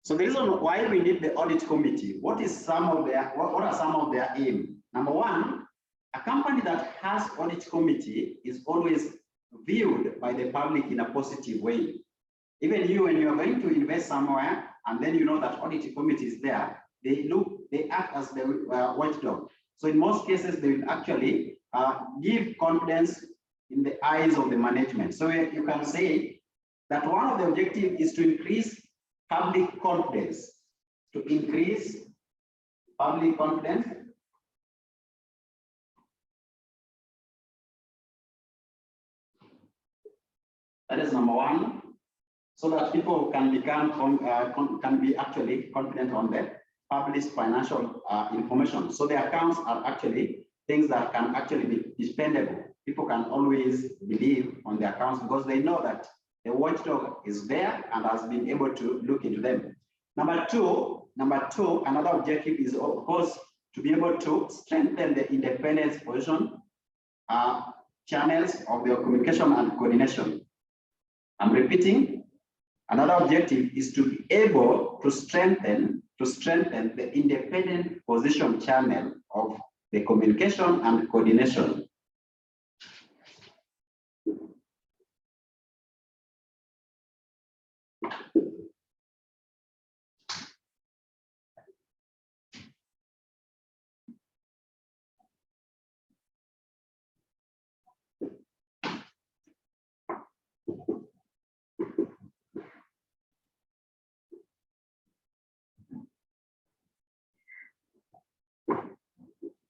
So the reason why we need the audit committee, what are some of their aim? Number one, a company that has audit committee is always viewed by the public in a positive way. Even you, when you are going to invest somewhere, and then you know that audit committee is there, they act as the watchdog. So in most cases, they will actually give confidence in the eyes of the management. So you can say that one of the objectives is to increase public confidence, to increase public confidence. That is number one, so that people can become can be actually confident on the published financial information. So the accounts are actually things that can actually be dependable. People can always believe on the accounts because they know that the watchdog is there and has been able to look into them. Number two, another objective is, of course, to be able to strengthen the independence position channels of their communication and coordination. I'm repeating, another objective is to be able to strengthen the independent position channel of the communication and coordination.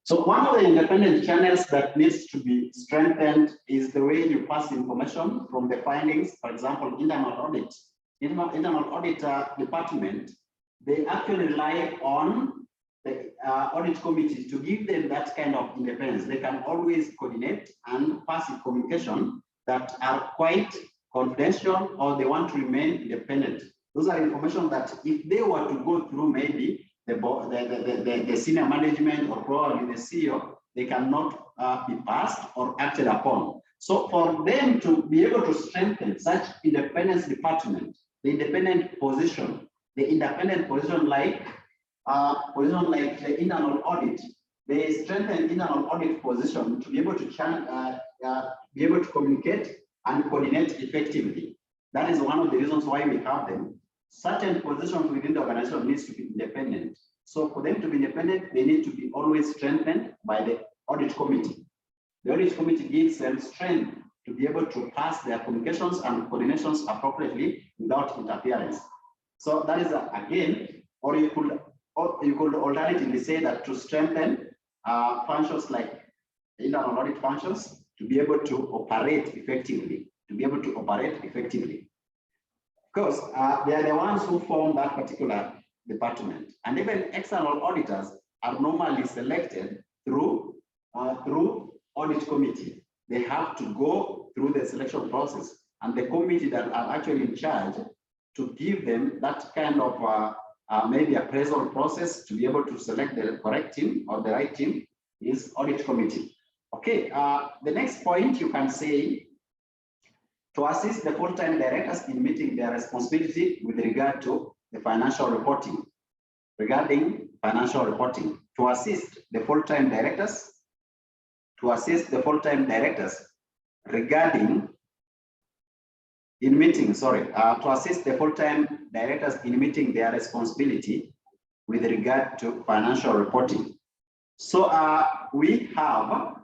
So one of the independent channels that needs to be strengthened is the way you pass information from the findings. For example, internal audit. Internal audit department, they actually rely on the audit committee to give them that kind of independence. They can always coordinate and pass communication that are quite confidential, or they want to remain independent. Those are information that if they were to go through maybe the senior management or probably the CEO, they cannot be passed or acted upon. So for them to be able to strengthen such independence department, the independent position like the internal audit, they strengthen internal audit position to be able to communicate and coordinate effectively. That is one of the reasons why we have them. Certain positions within the organization needs to be independent. So for them to be independent, they need to be always strengthened by the audit committee. The audit committee gives them strength to be able to pass their communications and coordinations appropriately without interference. So that is again, or you could alternatively say that to strengthen functions like internal audit functions to be able to operate effectively, Because they are the ones who form that particular department. And even external auditors are normally selected through audit committee. They have to go through the selection process, and the committee that are actually in charge to give them that kind of maybe appraisal process to be able to select the correct team or the right team is audit committee. Okay, the next point you can say, to assist the full-time directors in meeting their responsibility with regard to the financial reporting. Regarding financial reporting, to assist the full-time directors, regarding in meeting, to assist the full-time directors in meeting their responsibility with regard to financial reporting. So we have,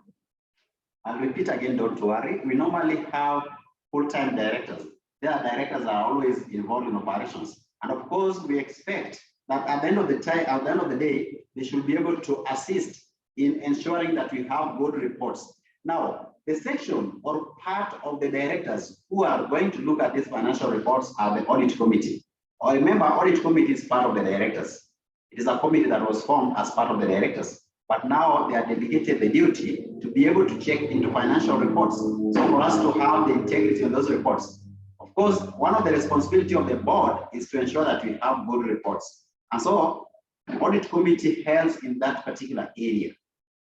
I'll repeat again, don't worry, we normally have full-time directors. Their directors are always involved in operations. And of course, we expect that at the end of the day, they should be able to assist in ensuring that we have good reports. Now, the section or part of the directors who are going to look at these financial reports are the audit committee. Or remember, audit committee is part of the directors. It is a committee that was formed as part of the directors. But now they are delegated the duty to be able to check into financial reports. So for us to have the integrity of those reports, of course, one of the responsibility of the board is to ensure that we have good reports. And so audit committee helps in that particular area.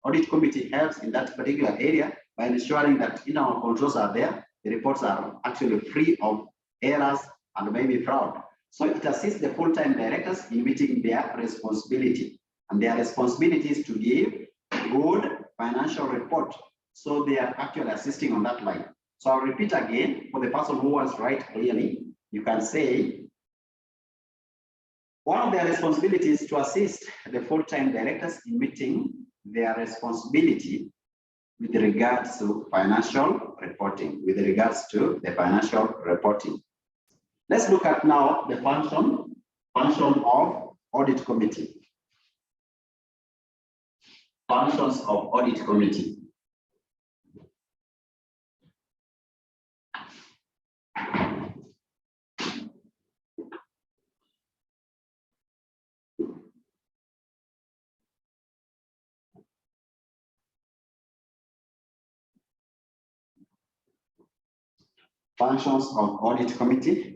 Audit committee helps in that particular area by ensuring that internal controls are there, the reports are actually free of errors and maybe fraud. So it assists the full-time directors in meeting their responsibility. And their responsibility is to give good financial report. So they are actually assisting on that line. So I'll repeat again for the person who wants to write clearly. You can say, one of their responsibilities is to assist the full-time directors in meeting their responsibility with regards to financial reporting, Let's look at now the function of audit committee. Functions of audit committee. Functions of audit committee.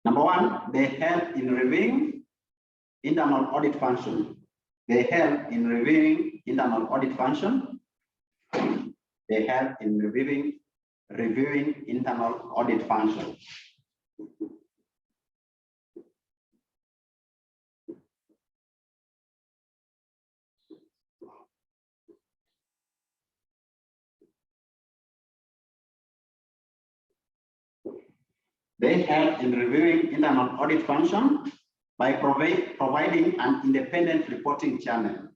Number one, they help in reviewing internal audit function. They help in reviewing internal audit function. They help in reviewing internal audit function. They help in reviewing internal audit function by providing an independent reporting channel.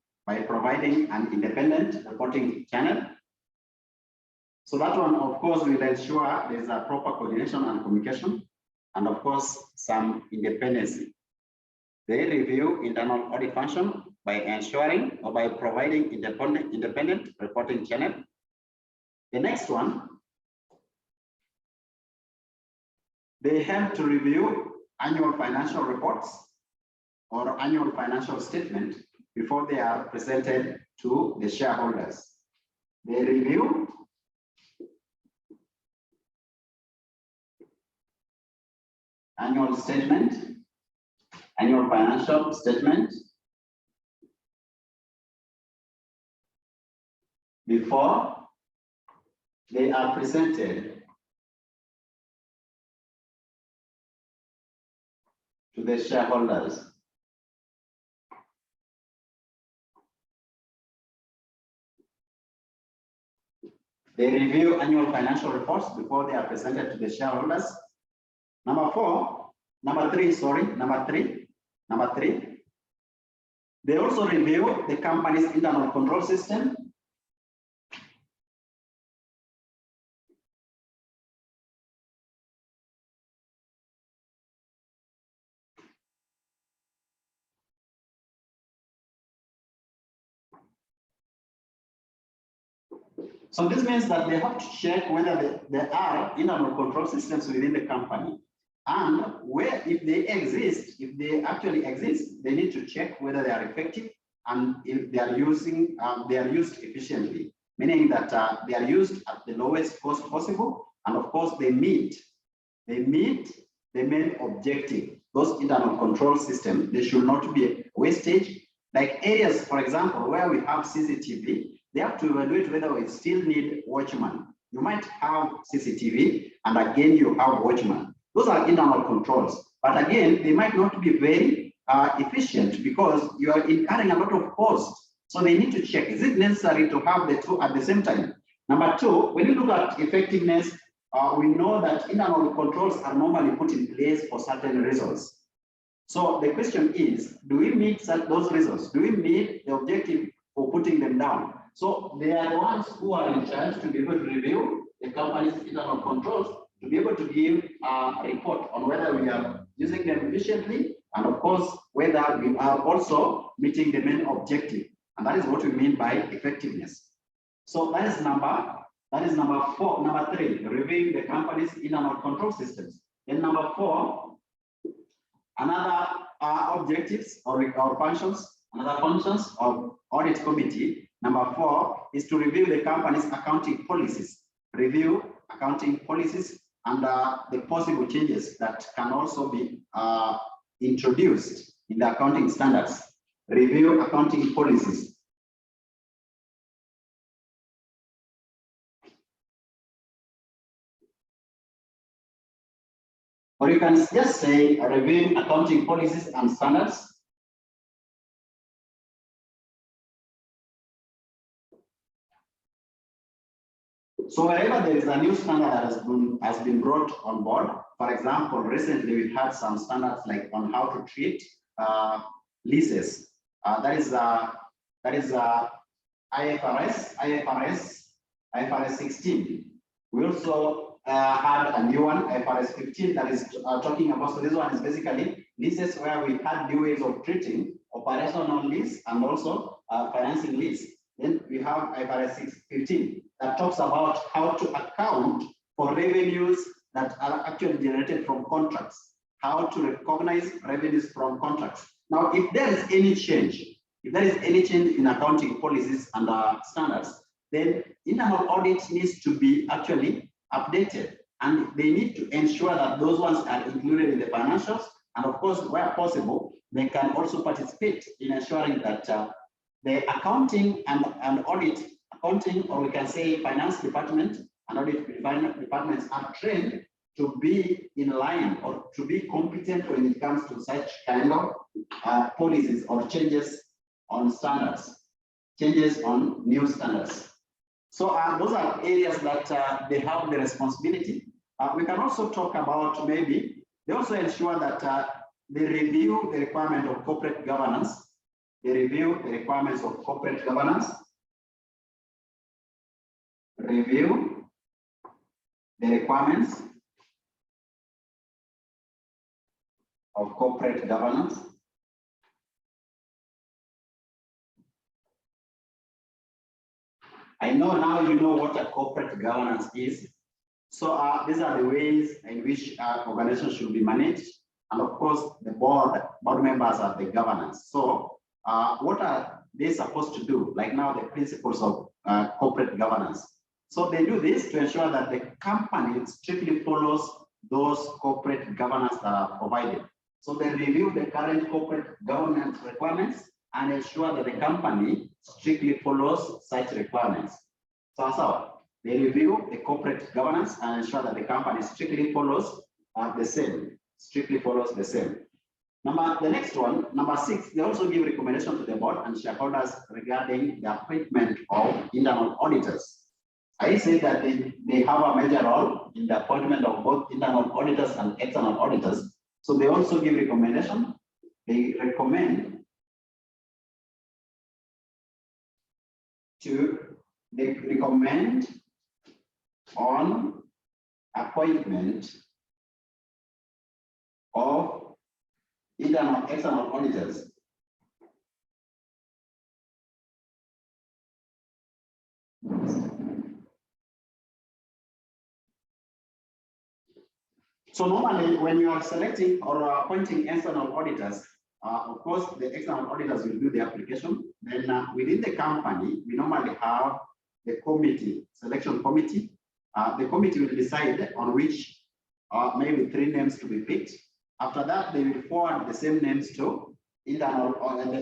So that one, of course, will ensure there's a proper coordination and communication, and of course, some independency. They review internal audit function by ensuring or by providing independent reporting channel. The next one, they help to review annual financial reports or annual financial statement before they are presented to the shareholders. They review annual financial statement before they are presented to the shareholders. They review annual financial reports before they are presented to the shareholders. Number three. They also review the company's internal control system. So this means that they have to check whether there are internal control systems within the company, and where, if they actually exist, they need to check whether they are effective and if they are used efficiently, meaning that they are used at the lowest cost possible, and of course they meet the main objective. Those internal control systems, they should not be a wastage. Like areas, for example, where we have CCTV, they have to evaluate whether we still need watchman. You might have CCTV, and again, you have watchman. Those are internal controls. But again, they might not be very efficient because you are incurring a lot of cost. So they need to check, is it necessary to have the two at the same time? Number two, when you look at effectiveness, we know that internal controls are normally put in place for certain reasons. So the question is, do we meet those results? Do we meet the objective for putting them down? So they are the ones who are in charge to be able to review the company's internal controls, to be able to give a report on whether we are using them efficiently, and of course, whether we are also meeting the main objective. And that is what we mean by effectiveness. So that is number three, reviewing the company's internal control systems. Then number four, another objectives or functions, another functions of audit committee. Number four is to review the company's accounting policies, review accounting policies and the possible changes that can also be introduced in the accounting standards. Review accounting policies. Or you can just say reviewing accounting policies and standards. So wherever there is a new standard that has been brought on board, for example, recently we've had some standards like on how to treat leases. That is IFRS 16. We also had a new one, IFRS 15, that is talking about. So this one is basically leases where we had new ways of treating operational lease and also financing lease. Then we have IFRS 15 that talks about how to account for revenues that are actually generated from contracts, how to recognize revenues from contracts. Now, if there is any change, in accounting policies and standards, then internal audit needs to be actually updated, and they need to ensure that those ones are included in the financials. And of course, where possible, they can also participate in ensuring that the accounting and audit, or we can say finance department and audit departments are trained to be in line or to be competent when it comes to such kind of policies or changes on standards, changes on new standards. So those are areas that they have the responsibility. We can also talk about maybe they also ensure that they review the requirement of corporate governance. They review the requirements of corporate governance. Review the requirements of corporate governance. I know now you know what a corporate governance is. So these are the ways in which organizations should be managed. And of course, the board members are the governance. So what are they supposed to do? Like now the principles of corporate governance. So they do this to ensure that the company strictly follows those corporate governance that are provided. So they review the current corporate governance requirements and ensure that the company strictly follows such requirements. So they review the corporate governance and ensure that the company strictly follows the same. The next one, number 6, they also give recommendation to the board and shareholders regarding the appointment of internal auditors. I say that they have a major role in the appointment of both internal auditors and external auditors. So they also give recommendation. They recommend on appointment of internal external auditors. So normally when you are selecting or appointing external auditors, of course, the external auditors will do the application. Then within the company, we normally have the selection committee. The committee will decide on which maybe 3 names to be picked. After that, they will forward the same names to internal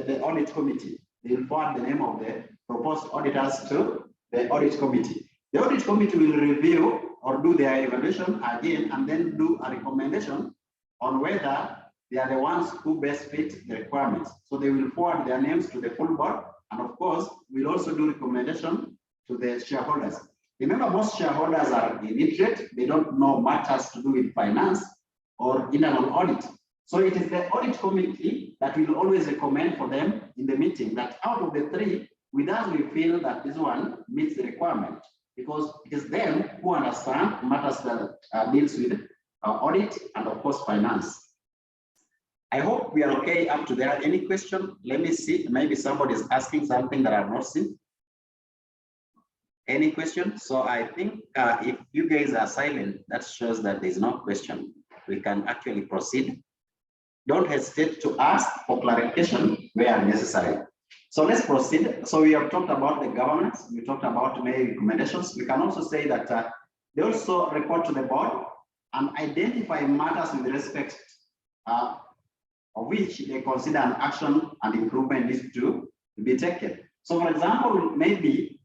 the audit committee. They will forward the name of the proposed auditors to the audit committee. The audit committee will review or do their evaluation again and then do a recommendation on whether they are the ones who best fit the requirements. So they will forward their names to the full board, and of course, we'll also do recommendation to the shareholders. Remember, most shareholders are illiterate. They don't know matters to do with finance or internal audit. So it is the audit committee that will always recommend for them in the meeting that out of the 3, with us, we feel that this one meets the requirement, because it is them who understand matters that deals with audit and of course finance. I hope we are okay up to there. Any question? Let me see. Maybe somebody is asking something that I've not seen. Any question? So I think if you guys are silent, that shows that there's no question. We can actually proceed. Don't hesitate to ask for clarification where necessary. So let's proceed. So we have talked about the governance. We talked about many recommendations. We can also say that they also report to the board and identify matters with respect of which they consider an action and improvement needs to be taken. So for example, maybe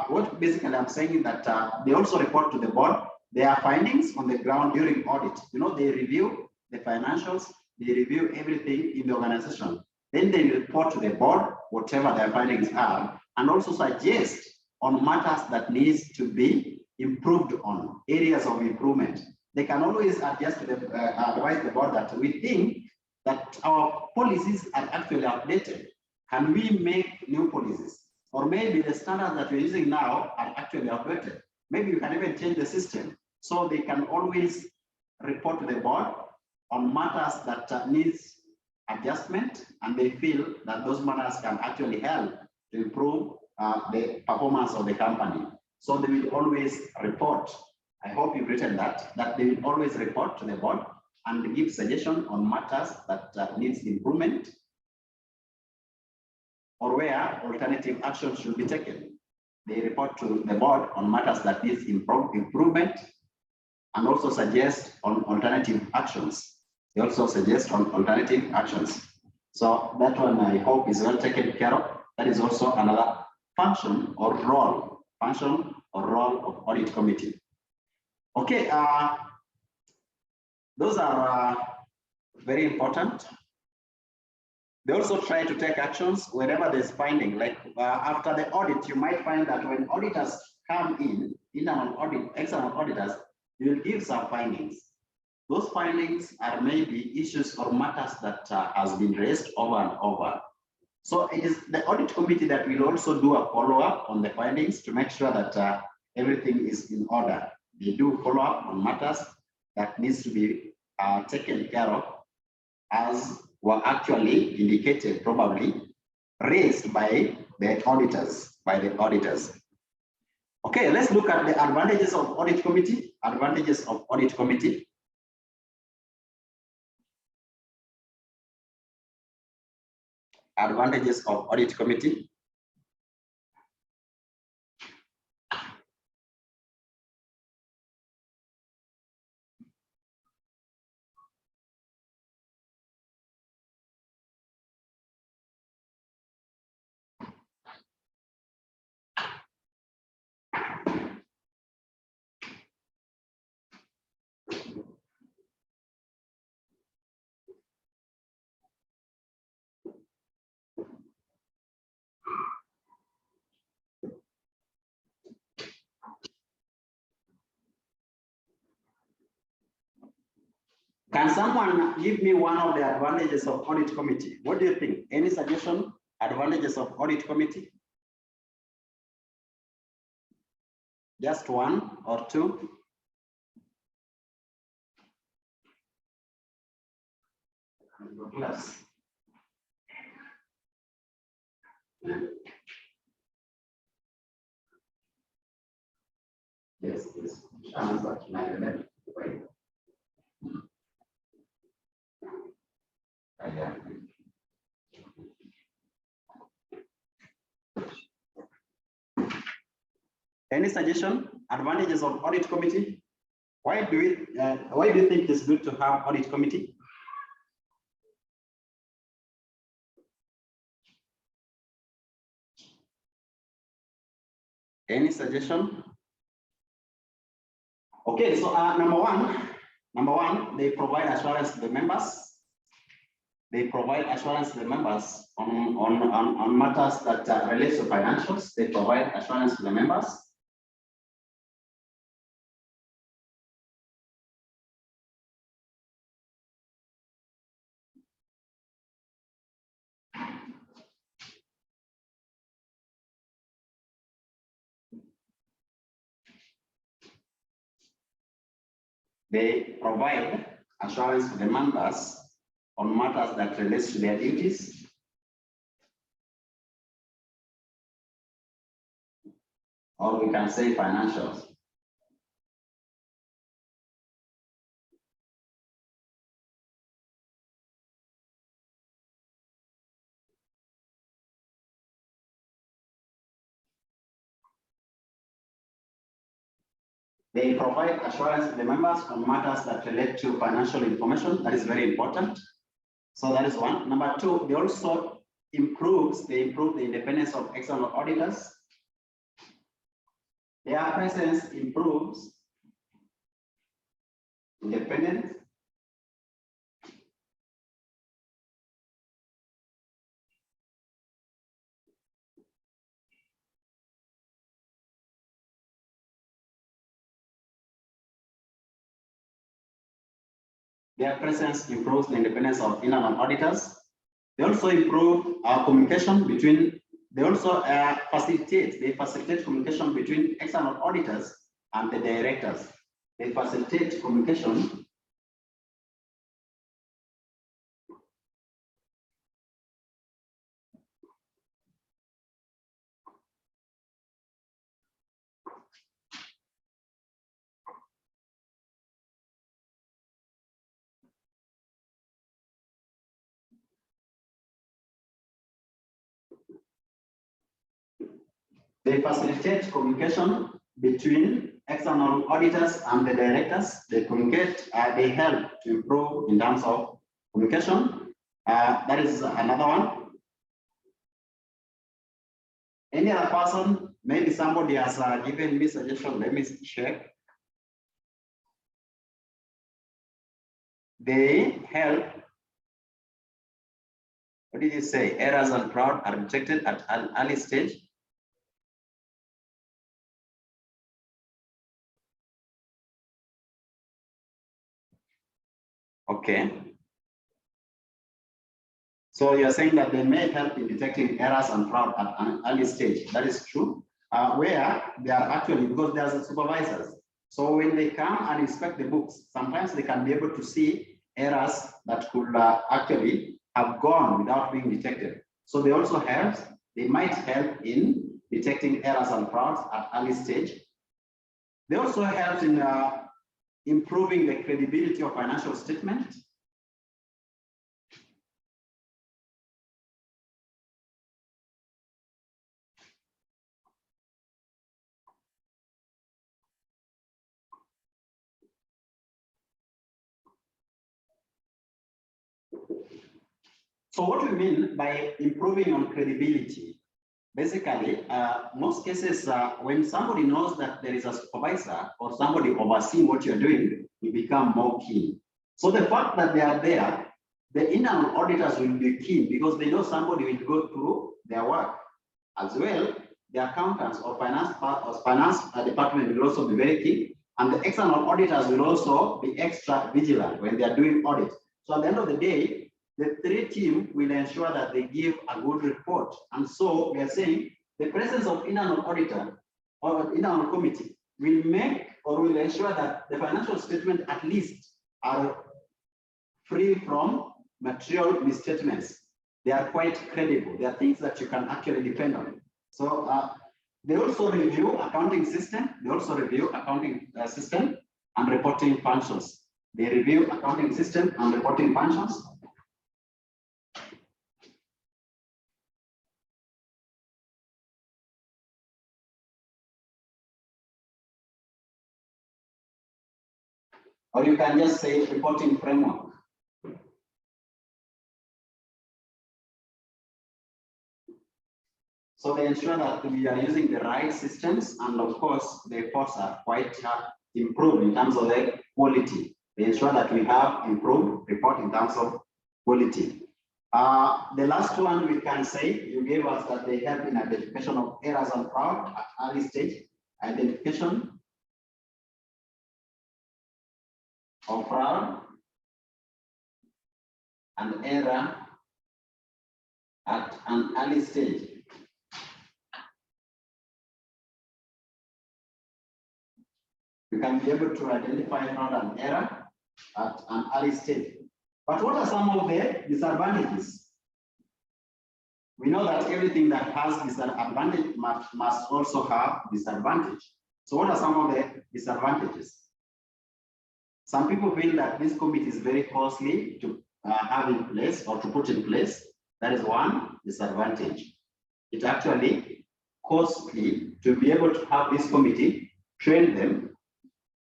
what basically I'm saying is that they also report to the board their findings on the ground during audit. You know, they review the financials, they review everything in the organization. Then they report to the board whatever their findings are, and also suggest on matters that needs to be improved on, areas of improvement. They can always adjust to the advise the board that we think that our policies are actually outdated. Can we make new policies? Or maybe the standards that we're using now are actually outdated. Maybe you can even change the system. So they can always report to the board on matters that needs adjustment, and they feel that those matters can actually help to improve the performance of the company. So they will always report. I hope you've written that they will always report to the board and give suggestion on matters that needs improvement or where alternative action should be taken. They report to the board on matters that needs improvement and also suggest on alternative actions. They also suggest on alternative actions. So that one I hope is well taken care of. That is also another function or role of audit committee. Okay, those are very important. They also try to take actions wherever there's finding. Like after the audit, you might find that when auditors come in, internal audit, external auditors, you will give some findings. Those findings are maybe issues or matters that has been raised over and over. So it is the audit committee that will also do a follow-up on the findings to make sure that everything is in order. They do follow-up on matters that needs to be taken care of, as were actually indicated, probably raised by the auditors, Okay, let's look at the advantages of audit committee. Advantages of audit committee. Advantages of audit committee. Can someone give me one of the advantages of audit committee? What do you think? Any suggestion? Advantages of audit committee? Just one or two? Yes. Yes, yes. Any suggestion? Advantages of audit committee? Why do you think it's good to have audit committee? Any suggestion? Okay, so number one, they provide assurance to the members. They provide assurance to the members on matters that relate to financials. They provide assurance to the members. They provide assurance to the members on matters that relate to their duties. Or we can say financials. They provide assurance to the members on matters that relate to financial information. That is very important. So that is one. Number two, they also improve the independence of external auditors. Their presence improves independent, their presence improves the independence of internal auditors. They also improve communication between, they also facilitate communication between external auditors and the directors. They facilitate communication between external auditors and the directors. They communicate, they help to improve in terms of communication. That is another one. Any other person, maybe somebody has given me suggestion, let me check. They help, what did you say? Errors and fraud are detected at an early stage. Okay. So you're saying that they may help in detecting errors and fraud at an early stage. That is true. Where they are actually, because they are supervisors. So when they come and inspect the books, sometimes they can be able to see errors that could actually have gone without being detected. So they also help, they might help in detecting errors and frauds at early stage. They also help in improving the credibility of financial statement. So what we mean by improving on credibility, basically, most cases, when somebody knows that there is a supervisor or somebody overseeing what you're doing, you become more keen. So the fact that they are there, the internal auditors will be keen because they know somebody will go through their work. As well, the accountants or finance department will also be very keen, and the external auditors will also be extra vigilant when they are doing audit. So at the end of the day, the three teams will ensure that they give a good report. And so we are saying the presence of internal auditor or internal committee will make or will ensure that the financial statement at least are free from material misstatements. They are quite credible. They are things that you can actually depend on. So they also review accounting system. They also review accounting system and reporting functions. They review accounting system and reporting functions. Or you can just say reporting framework. So they ensure that we are using the right systems, and of course, the reports are quite improved in terms of the quality. They ensure that we have improved report in terms of quality. The last one we can say, you gave us that they help in identification of errors and fraud at early stage, identification of fraud and error at an early stage. You can be able to identify fraud and error at an early stage. But what are some of the disadvantages? We know that everything that has disadvantage must also have disadvantage. So what are some of the disadvantages? Some people feel that this committee is very costly to have in place or to put in place. That is one disadvantage. It's actually costly to be able to have this committee, train them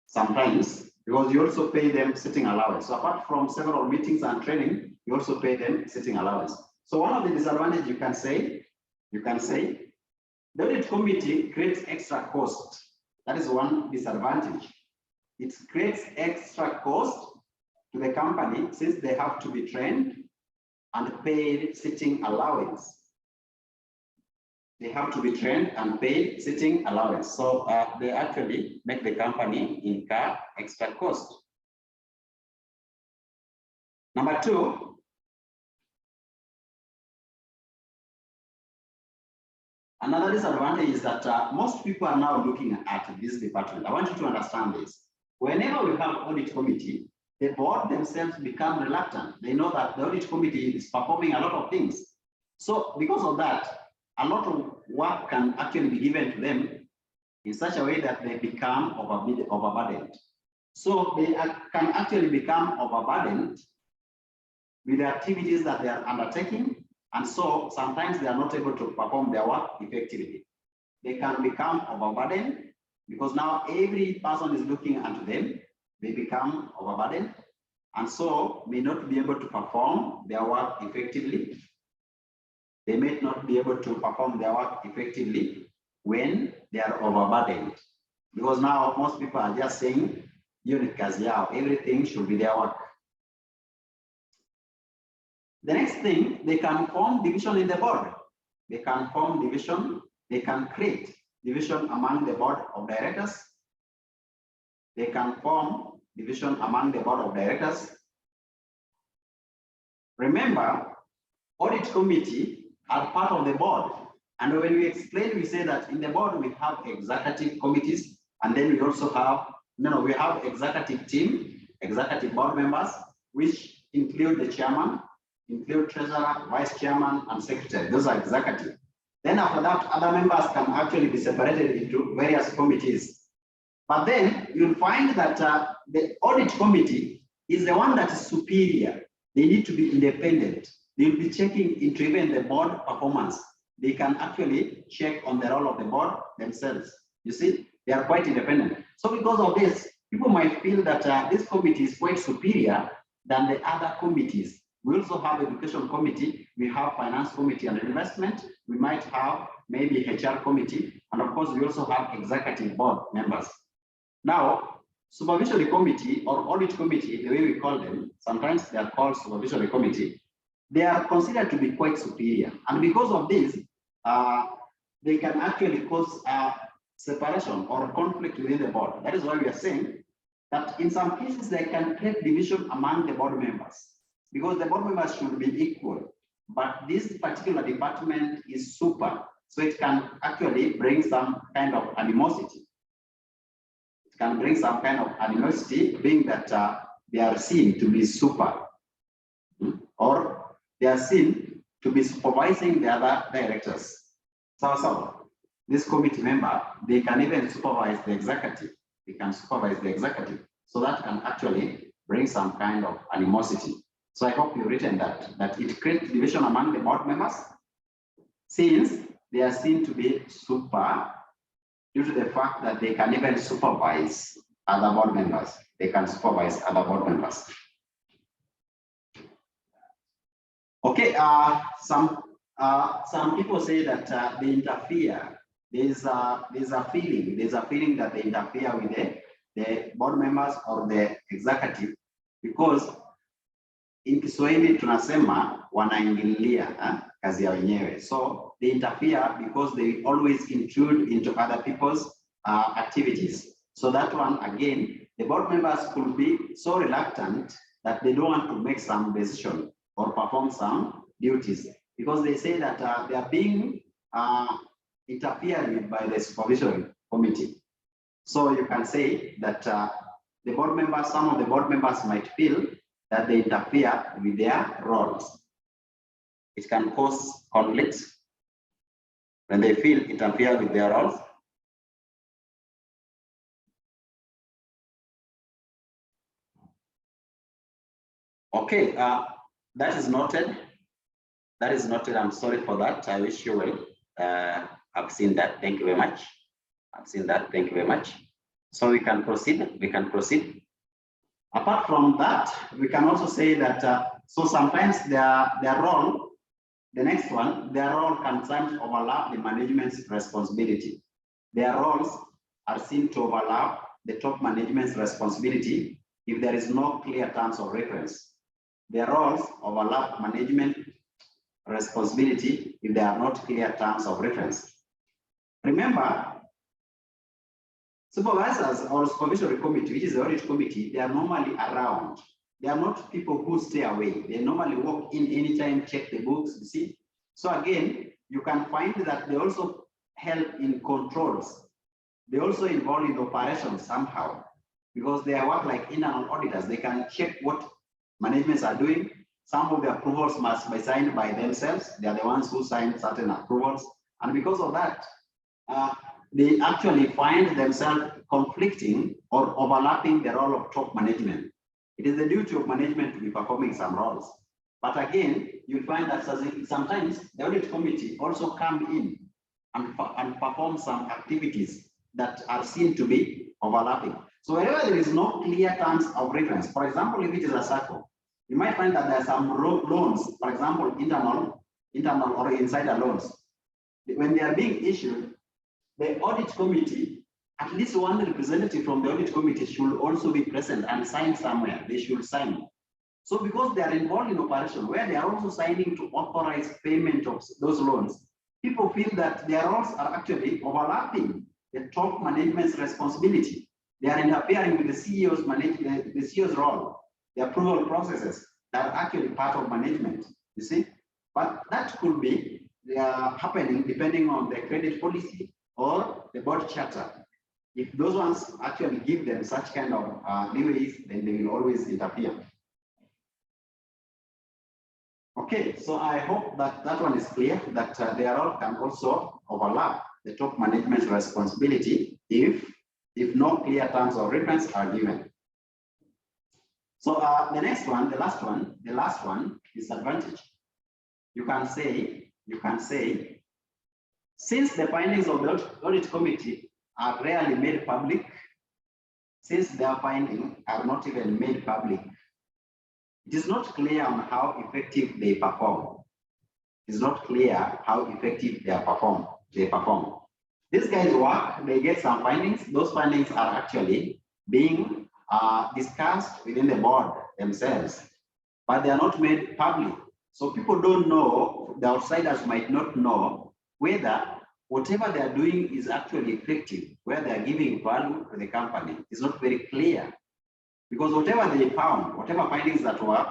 sometimes, because you also pay them sitting allowance. So apart from several meetings and training, you also pay them sitting allowance. So one of the disadvantages you can say, the audit committee creates extra cost. That is one disadvantage. it creates extra cost to the company since they have to be trained and paid sitting allowance. They have to be trained and paid sitting allowance. So they actually make the company incur extra cost. Number two, another disadvantage is that most people are now looking at this department. I want you to understand this. Whenever we have audit committee, the board themselves become reluctant. They know that the audit committee is performing a lot of things. So because of that, a lot of work can actually be given to them in such a way that they become overburdened. So they can actually become overburdened with the activities that they are undertaking. And so sometimes they are not able to perform their work effectively. They can become overburdened because now every person is looking at them. They become overburdened and so may not be able to perform their work effectively. They may not be able to perform their work effectively when they are overburdened. Because now most people are just saying, unit kazi yao, everything should be their work. The next thing, they can form division in the board. They can form division, they can create division among the board of directors. They can form division among the board of directors. Remember, audit committee are part of the board. And when we explain, we say that in the board, we have executive committees, and then we also have, we have executive team, executive board members, which include the chairman, include treasurer, vice chairman, and secretary. Those are executive. Then after that, other members can actually be separated into various committees. But then you'll find that the audit committee is the one that is superior. They need to be independent. They'll be checking into even the board performance. They can actually check on the role of the board themselves. You see, they are quite independent. So because of this, people might feel that this committee is quite superior than the other committees. We also have education committee, we have finance committee and investment, we might have maybe HR committee, and of course we also have executive board members. Now, supervisory committee or audit committee, the way we call them, sometimes they are called supervisory committee, they are considered to be quite superior. And because of this, they can actually cause separation or conflict within the board. That is why we are saying that in some cases, they can create division among the board members because the board members should be equal. But this particular department is super, so it can actually bring some kind of animosity. It can bring some kind of animosity, being that they are seen to be super, or they are seen to be supervising the other directors. So this committee member, they can even supervise the executive. They can supervise the executive. So that can actually bring some kind of animosity. So I hope you've written that it creates division among the board members, since they are seen to be super due to the fact that they can even supervise other board members. They can supervise other board members. Okay, some people say that they interfere. There's a feeling that they interfere with the board members or the executive, because in Kiswahili tunasema wanaingilia kazi ya wenyewe. So they interfere because they always intrude into other people's activities. So that one, again, the board members could be so reluctant that they don't want to make some decision or perform some duties because they say that they are being interfered with by the supervisory committee. So you can say that the board members, some of the board members might feel that they interfere with their roles. It can cause conflicts when they feel interfere with their roles. Okay, that is noted. That is noted. I'm sorry for that. I wish you well. I've seen that. Thank you very much. I've seen that. Thank you very much. So we can proceed. We can proceed. Apart from that, we can also say that so sometimes their role, the next one, their role can overlap the management's responsibility. Their roles are seen to overlap the top management's responsibility if there is no clear terms of reference. Their roles overlap management responsibility if there are not clear terms of reference. Remember, supervisors or supervisory committee, which is the audit committee, they are normally around. They are not people who stay away. They normally walk in anytime, check the books, you see. So again, you can find that they also help in controls. They also involve in operations somehow, because they work like internal auditors. They can check what managements are doing. Some of the approvals must be signed by themselves. They are the ones who sign certain approvals. And because of that, they actually find themselves conflicting or overlapping the role of top management. It is the duty of management to be performing some roles. But again, you'll find that sometimes the audit committee also come in and perform some activities that are seen to be overlapping. So wherever there is no clear terms of reference, for example, if it is a circle, you might find that there are some loans, for example, internal or insider loans. When they are being issued, the audit committee, at least one representative from the audit committee should also be present and sign somewhere. They should sign. So because they are involved in operation where they are also signing to authorize payment of those loans, people feel that their roles are actually overlapping the top management's responsibility. They are interfering with the CEO's role, the approval processes that are actually part of management, you see. But that could be happening depending on the credit policy or the board charter. If those ones actually give them such kind of leeways, then they will always interfere. Okay, so I hope that that one is clear, that their role can also overlap the top management's responsibility if no clear terms of reference are given. So the next one, the last one, disadvantage. You can say, since the findings of the audit committee are rarely made public, since their findings are not even made public, it is not clear on how effective they perform. It is not clear how effective they perform. These guys work, they get some findings. Those findings are actually being discussed within the board themselves, but they are not made public. So people don't know, the outsiders might not know whether whatever they are doing is actually effective, where they are giving value to the company. It's not very clear, because whatever they found, whatever findings that were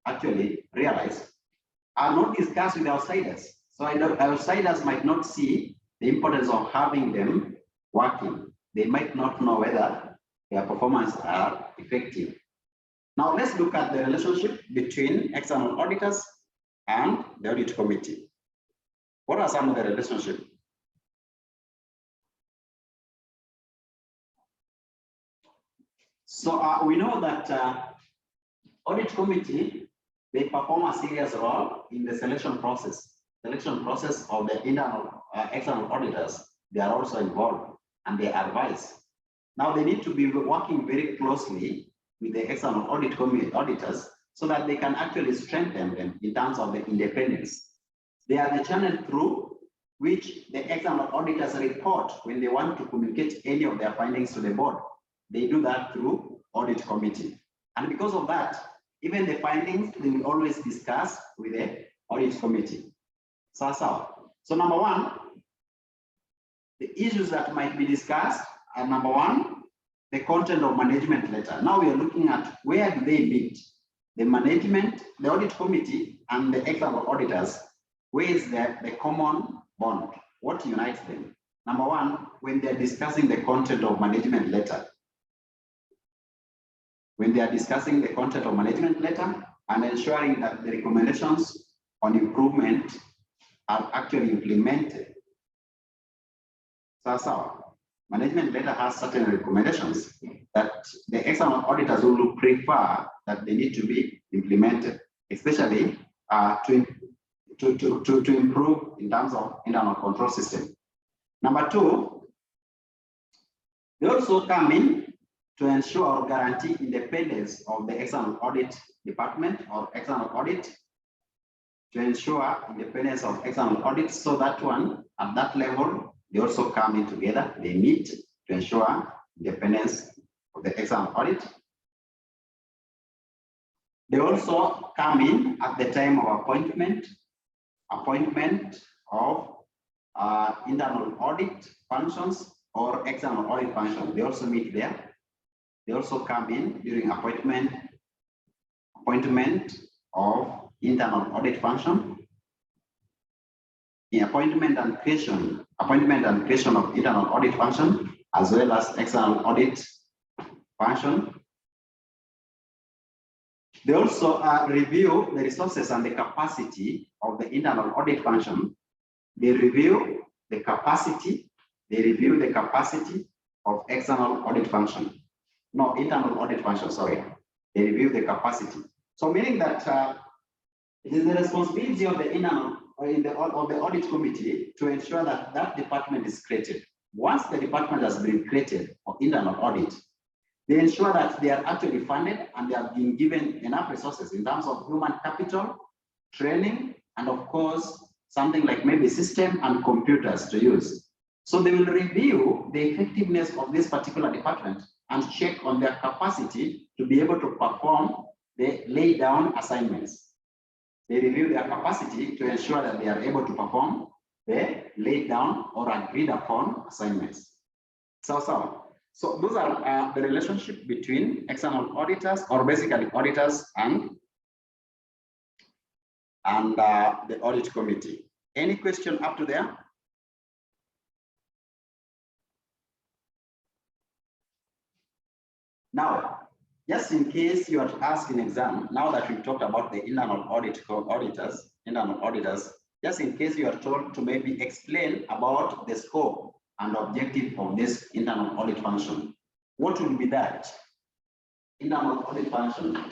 actually realized are not discussed with outsiders. So outsiders might not see the importance of having them working. They might not know whether their performance are effective. Now let's look at the relationship between external auditors and the audit committee. What are some of the relationships? So we know that audit committee, they perform a serious role in the selection process of the internal external auditors. They are also involved and they advise. Now they need to be working very closely with the external audit committee auditors so that they can actually strengthen them in terms of the independence. They are the channel through which the external auditors report when they want to communicate any of their findings to the board. They do that through audit committee. And because of that, even the findings, they will always discuss with the audit committee. So number one, the issues that might be discussed are number one, the content of management letter. Now we are looking at where do they meet? The management, the audit committee, and the external auditors. Where is the common bond? What unites them? Number one, when they're discussing the content of management letter. When they are discussing the content of management letter and ensuring that the recommendations on improvement are actually implemented. So management letter has certain recommendations that the external auditors will prefer that they need to be implemented, especially to improve in terms of internal control system. Number two, they also come in to ensure or guarantee independence of the external audit department or external audit, to ensure independence of external audit. So that one, at that level, they also come in together, they meet to ensure independence of the external audit. They also come in at the time of appointment of internal audit functions or external audit functions. They also meet there. They also come in during appointment of internal audit function, the appointment and creation of internal audit function, as well as external audit function. They also review the resources and the capacity of the internal audit function. They review the capacity. They review the capacity of external audit function. No, internal audit function, sorry. They review the capacity. So meaning that it is the responsibility of the internal of the audit committee to ensure that that department is created. Once the department has been created for internal audit, they ensure that they are actually funded and they have been given enough resources in terms of human capital, training, and of course, something like maybe system and computers to use. So they will review the effectiveness of this particular department and check on their capacity to be able to perform the laid down assignments. They review their capacity to ensure that they are able to perform the laid down or agreed upon assignments. So those are the relationship between external auditors, or basically auditors, and the audit committee. Any question up to there? Now, just in case you are asked in exam, now that we've talked about the internal auditors, just in case you are told to maybe explain about the scope and objective of this internal audit function, what will be that? Internal audit function.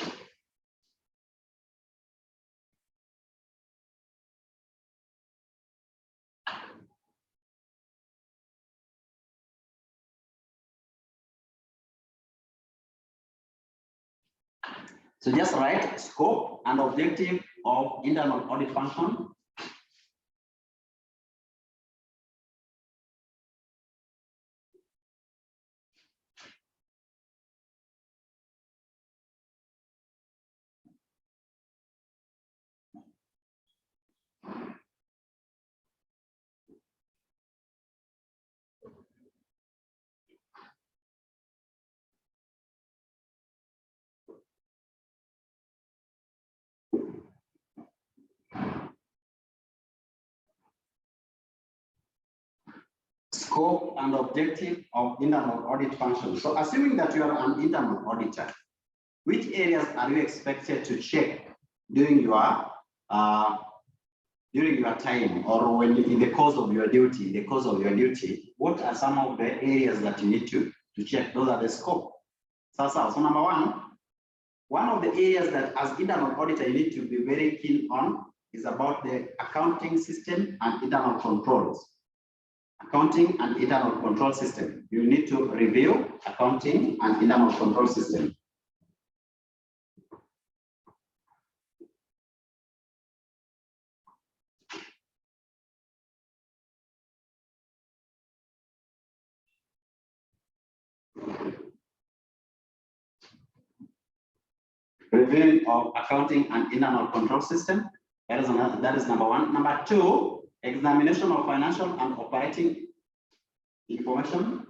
So just write scope and objective of internal audit function. Scope and objective of internal audit function. So assuming that you are an internal auditor, which areas are you expected to check during your time, or when in the course of your duty? What are some of the areas that you need to check? Those are the scope. So number one of the areas that as internal auditor you need to be very keen on is about the accounting system and internal controls. Accounting and internal control system. You need to review accounting and internal control system. Review of accounting and internal control system. That is number one. Number two, examination of financial and operating information.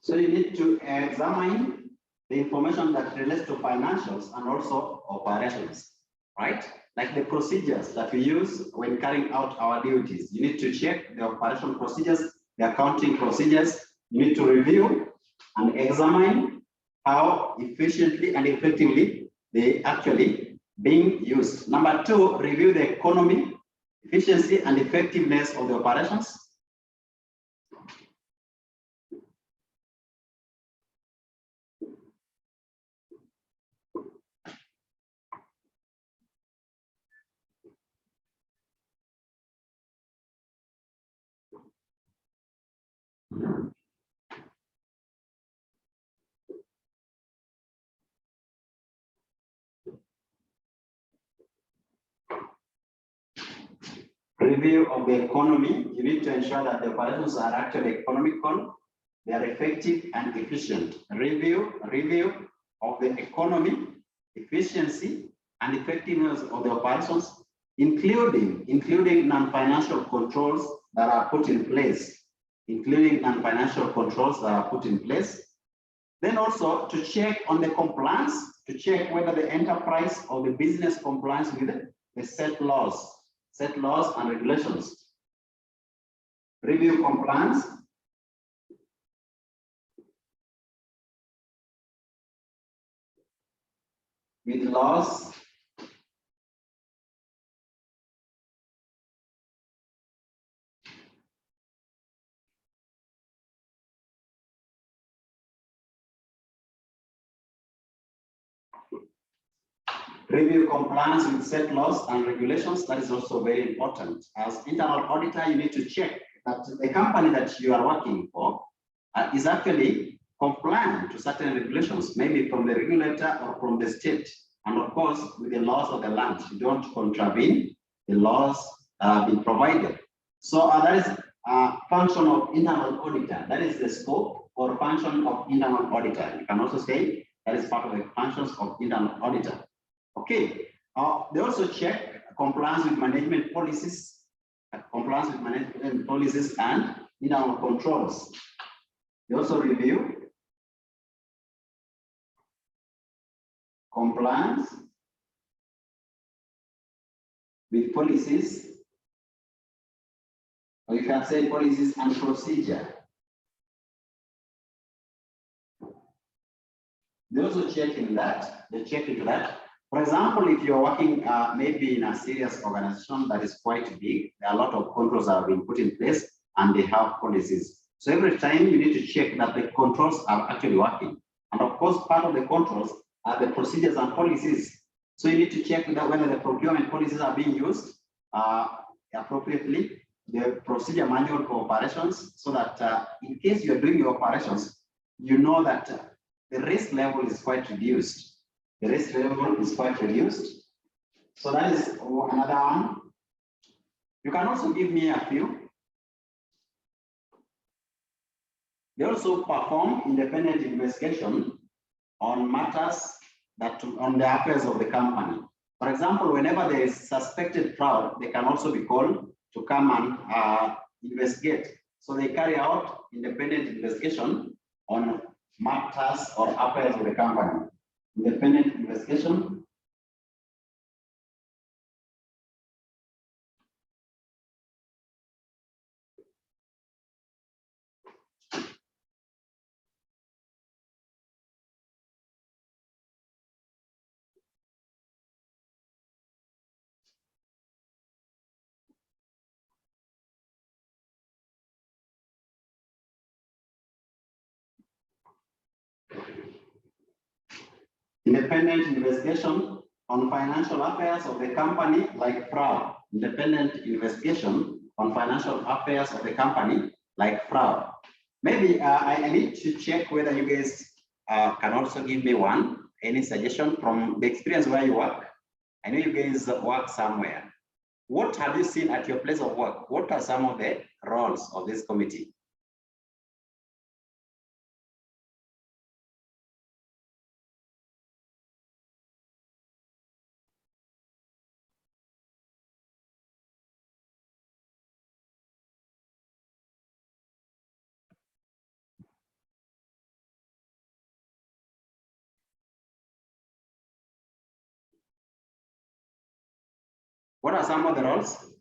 So you need to examine the information that relates to financials and also operations, right? Like the procedures that we use when carrying out our duties. You need to check the operational procedures, the accounting procedures. You need to review and examine how efficiently and effectively they actually being used. Number two, review the economy, efficiency and effectiveness of the operations. Review of the economy. You need to ensure that the operations are actually economical, they are effective and efficient. Review of the economy, efficiency, and effectiveness of the operations, including non-financial controls that are put in place. Then also to check on the compliance, to check whether the enterprise or the business complies with the set laws and regulations. Review compliance. With laws review compliance with set laws and regulations. That is also very important. As internal auditor, you need to check that the company that you are working for is actually compliant to certain regulations, maybe from the regulator or from the state, and of course with the laws of the land. You don't contravene the laws that have been provided. So that is a function of internal auditor. That is the scope or function of internal auditor. You can also say that is part of the functions of internal auditor. Okay. They also check compliance with management policies, and internal controls. They also review compliance with policies, or you can say policies and procedure. They also check into that. For example, if you're working maybe in a serious organization that is quite big, there are a lot of controls that have been put in place and they have policies. So every time you need to check that the controls are actually working. And of course, part of the controls are the procedures and policies. So you need to check whether the procurement policies are being used appropriately, the procedure manual for operations, so that in case you're doing your operations, you know that the risk level is quite reduced. So that is another one. You can also give me a few. They also perform independent investigation on matters on the affairs of the company. For example, whenever there is suspected fraud, they can also be called to come and investigate. So they carry out independent investigation on matters or affairs of the company. Independent investigation. Independent investigation on financial affairs of the company like fraud. Independent investigation on financial affairs of the company like fraud. Maybe I need to check whether you guys can also give me any suggestion from the experience where you work. I know you guys work somewhere. What have you seen at your place of work? What are some of the roles of this committee? What are some of the roles?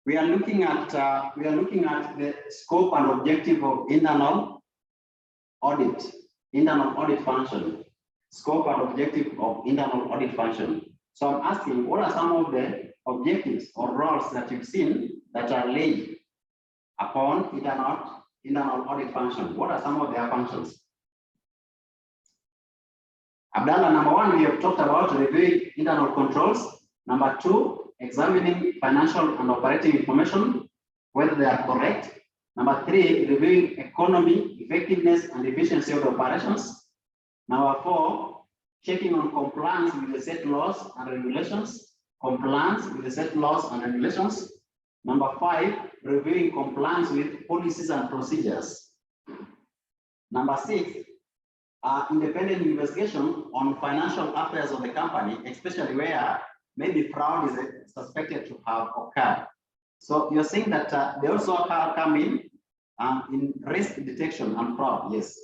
We are looking at the scope and objective of internal audit function. Scope and objective of internal audit function. So I'm asking, what are some of the objectives or roles that you've seen that are laid upon internal audit function? What are some of their functions? Abdallah, number one, we have talked about reviewing internal controls. Number two, examining financial and operating information. whether they are correct. Number 3, reviewing economy, effectiveness, and efficiency of the operations. Number 4, checking on compliance with the set laws and regulations. Compliance with the set laws and regulations. Number 5, reviewing compliance with policies and procedures. Number 6, independent investigation on financial affairs of the company, especially where maybe fraud is suspected to have occurred. So you're saying that they also come in risk detection and fraud. Yes,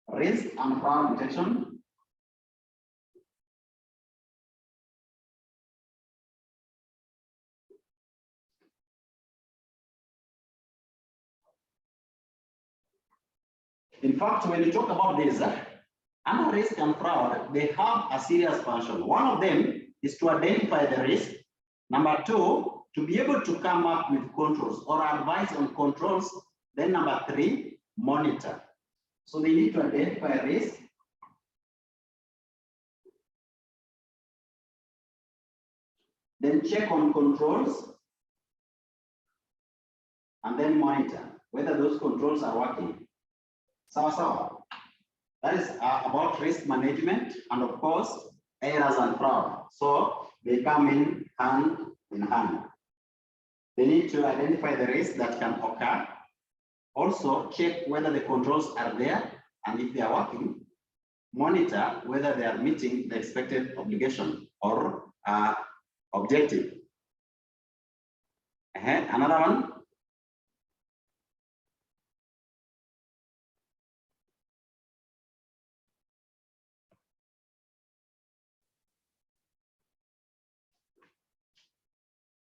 risk and fraud detection. In fact, when you talk about this, under risk and fraud, they have a serious function. One of them is to identify the risk. Number 2, to be able to come up with controls or advise on controls. Then number 3, monitor. So they need to identify risk, then check on controls, and then monitor whether those controls are working. So that is about risk management and of course errors and fraud. So they come in hand. They need to identify the risk that can occur. Also check whether the controls are there and if they are working. Monitor whether they are meeting the expected obligation or objective. Another one.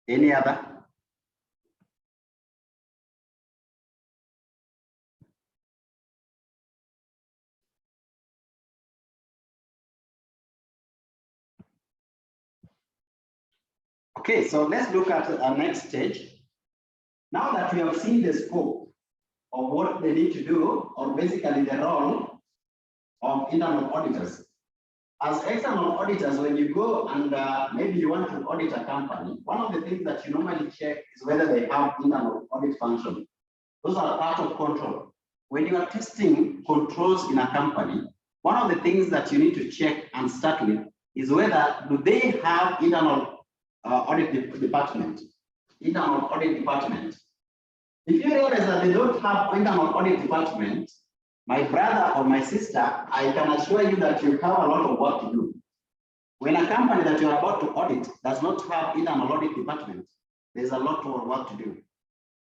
Any other? Okay, so let's look at our next stage. Now that we have seen the scope of what they need to do, or basically the role of internal auditors. As external auditors, when you go and maybe you want to audit a company, one of the things that you normally check is whether they have internal audit function. Those are part of control. When you are testing controls in a company, one of the things that you need to check and start with is whether do they have internal audit department. Internal audit department. If you realize that they don't have internal audit department, my brother or my sister, I can assure you that you have a lot of work to do. When a company that you're about to audit does not have internal audit department, there's a lot of work to do.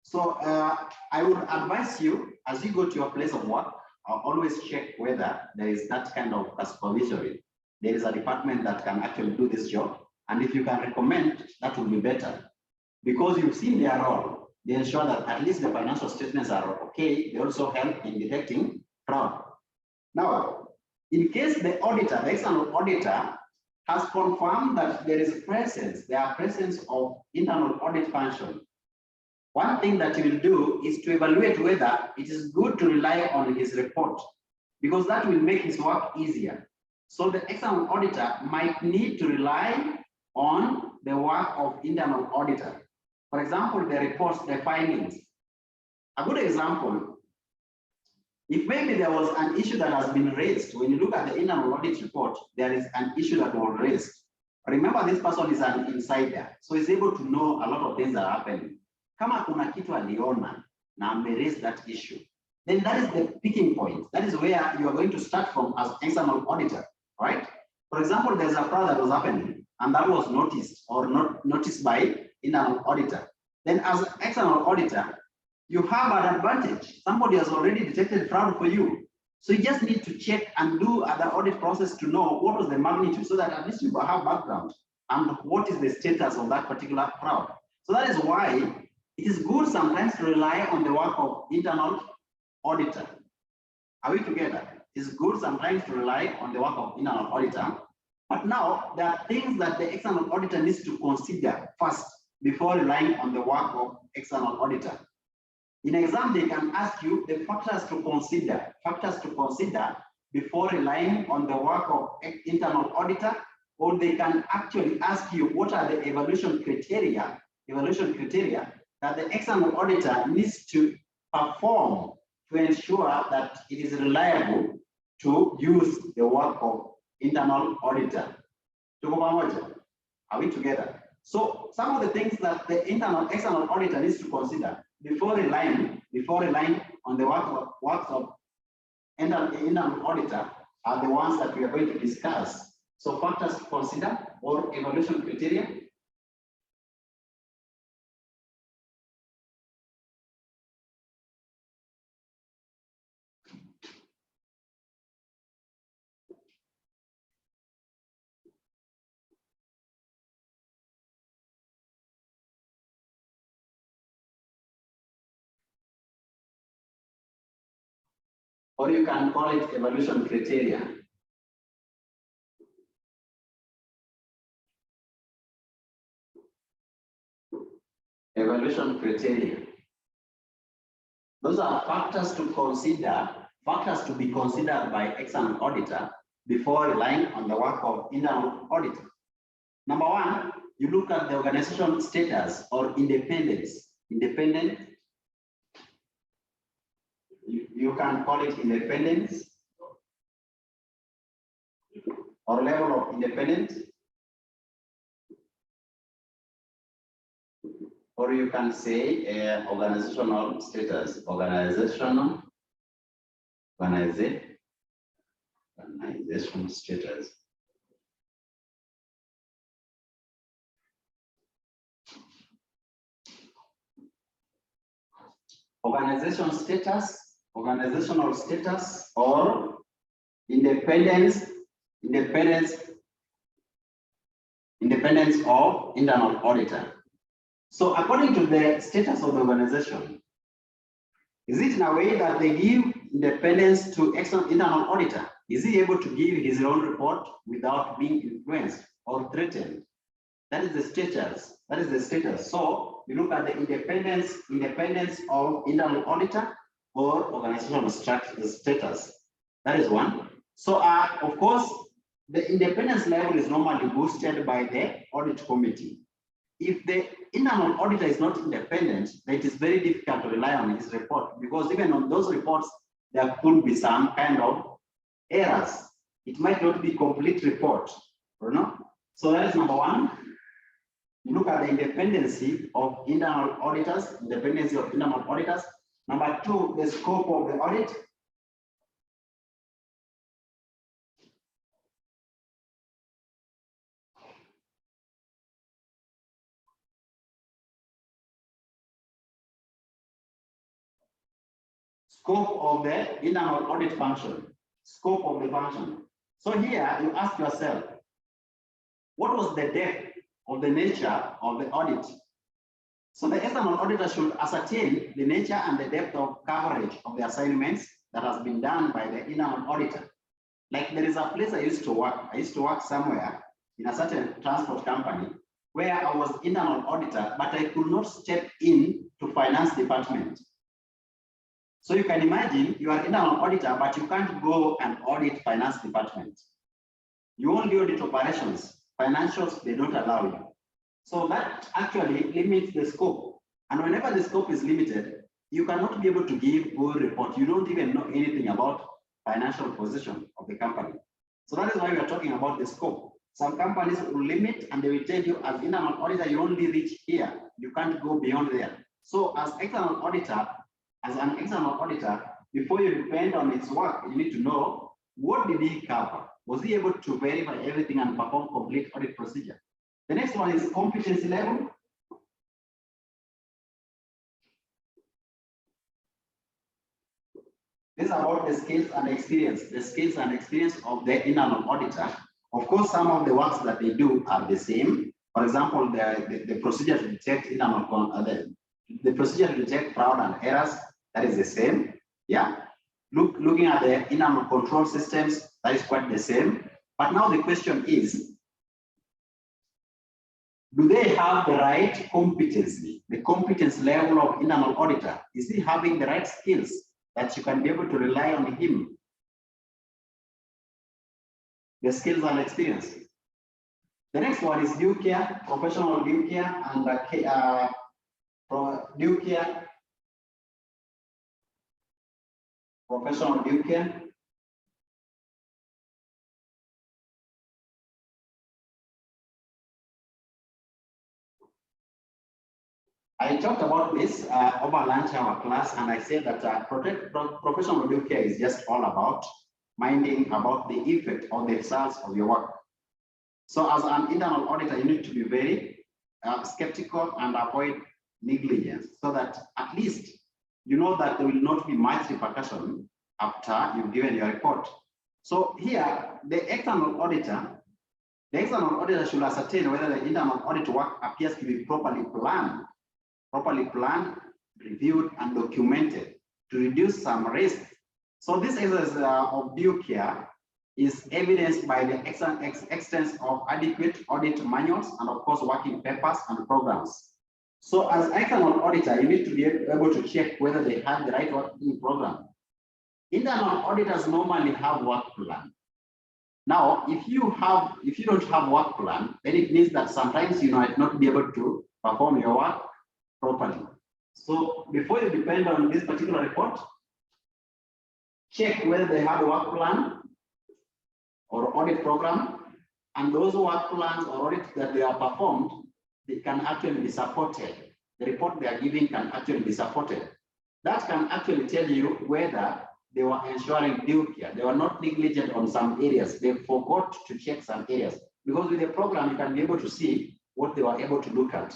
So I would advise you, as you go to your place of work, always check whether there is that kind of supervisory. There is a department that can actually do this job. And if you can recommend, that would be better. Because you've seen their role, they ensure that at least the financial statements are okay. They also help in detecting fraud. Now, in case the auditor, the external auditor, has confirmed that there is presence of internal audit function, one thing that you will do is to evaluate whether it is good to rely on his report, because that will make his work easier. So the external auditor might need to rely on the work of internal auditor. For example, the reports, the findings. A good example, if maybe there was an issue that has been raised, when you look at the internal audit report, there is an issue that was raised. Remember, this person is an insider, so he's able to know a lot of things that are happening. Kama kuna kitu aliona na raise that issue, then that is the picking point. That is where you are going to start from as external auditor, right? For example, there's a fraud that was happening and that was noticed or not noticed by internal auditor. Then as an external auditor, you have an advantage. Somebody has already detected fraud for you. So you just need to check and do the audit process to know what was the magnitude, so that at least you have background and what is the status of that particular fraud. So that is why it is good sometimes to rely on the work of internal auditor. Are we together? It's good sometimes to rely on the work of internal auditor. But now there are things that the external auditor needs to consider first before relying on the work of external auditor. In exam, they can ask you the factors to consider before relying on the work of internal auditor, or they can actually ask you what are the evaluation criteria that the external auditor needs to perform to ensure that it is reliable to use the work of internal auditor. Are we together? So some of the things that the external auditor needs to consider before relying on the works of internal auditor are the ones that we are going to discuss. So factors to consider or evaluation criteria. Or you can call it evaluation criteria. Evaluation criteria. Those are factors to consider, factors to be considered by external auditor before relying on the work of internal auditor. Number one, you look at the organization status or independence. Independent, you can call it independence or level of independence. Or you can say organizational status, organizational status. Organizational status, or independence of internal auditor. So according to the status of the organization, is it in a way that they give independence to internal auditor? Is he able to give his own report without being influenced or threatened? That is the status. That is the status. So you look at the independence of internal auditor or organizational status. That is one. So of course, the independence level is normally boosted by the audit committee. If the internal auditor is not independent, then it is very difficult to rely on his report, because even on those reports, there could be some kind of errors. It might not be complete report, you know? So that is number one. You look at the independency of internal auditors, Number two, the scope of the audit. Scope of the internal audit function. Scope of the function. So here you ask yourself, what was the depth of the nature of the audit? So the external auditor should ascertain the nature and the depth of coverage of the assignments that has been done by the internal auditor. Like there is a place I used to work. I used to work somewhere in a certain transport company where I was internal auditor, but I could not step in to finance department. So you can imagine you are internal auditor, but you can't go and audit finance department. You only audit operations. Financials, they don't allow you. So that actually limits the scope. And whenever the scope is limited, you cannot be able to give good report. You don't even know anything about financial position of the company. So that is why we are talking about the scope. Some companies will limit and they will tell you as internal auditor, you only reach here. You can't go beyond there. So as an external auditor, before you depend on its work, you need to know what did he cover? Was he able to verify everything and perform complete audit procedure? The next one is competency level. This is about the skills and experience, of the internal auditor. Of course, some of the works that they do are the same. For example, the procedure to detect the procedure to detect fraud and errors, that is the same. Yeah. Looking at the internal control systems, that is quite the same. But now the question is, do they have the right competency, the competence level of internal auditor? Is he having the right skills that you can be able to rely on him? The skills and experience. The next one is due care, professional due care, and due care, professional due care. I talked about this over lunch hour class, and I said that professional due care is just all about minding about the effect or the results of your work. So as an internal auditor, you need to be very skeptical and avoid negligence, so that at least you know that there will not be much repercussion after you've given your report. So here, the external auditor should ascertain whether the internal audit work appears to be properly planned, reviewed, and documented to reduce some risk. So this exercise of due care is evidenced by the extent of adequate audit manuals and, of course, working papers and programs. So as external auditor, you need to be able to check whether they have the right working program. Internal auditors normally have work plan. Now, if you don't have work plan, then it means that sometimes you might not be able to perform your work properly. So before you depend on this particular report, check whether they have a work plan or audit program, and those work plans or audits that they are performed, they can actually be supported. The report they are giving can actually be supported. That can actually tell you whether they were ensuring due care. They were not negligent on some areas. They forgot to check some areas. Because with the program, you can be able to see what they were able to look at,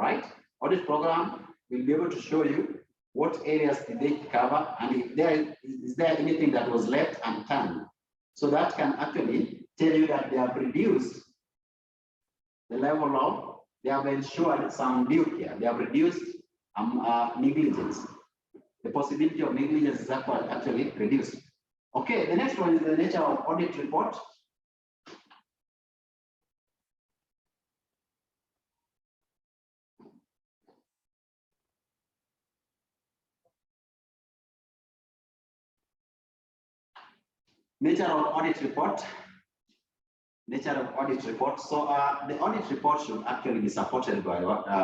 right? Audit program will be able to show you what areas did they cover, and if is there anything that was left undone. So that can actually tell you that they have reduced the level of, they have ensured some due care. They have reduced negligence. The possibility of negligence is actually reduced. Okay, the next one is the nature of audit report. Nature of audit report. Nature of audit report. So the audit report should actually be supported by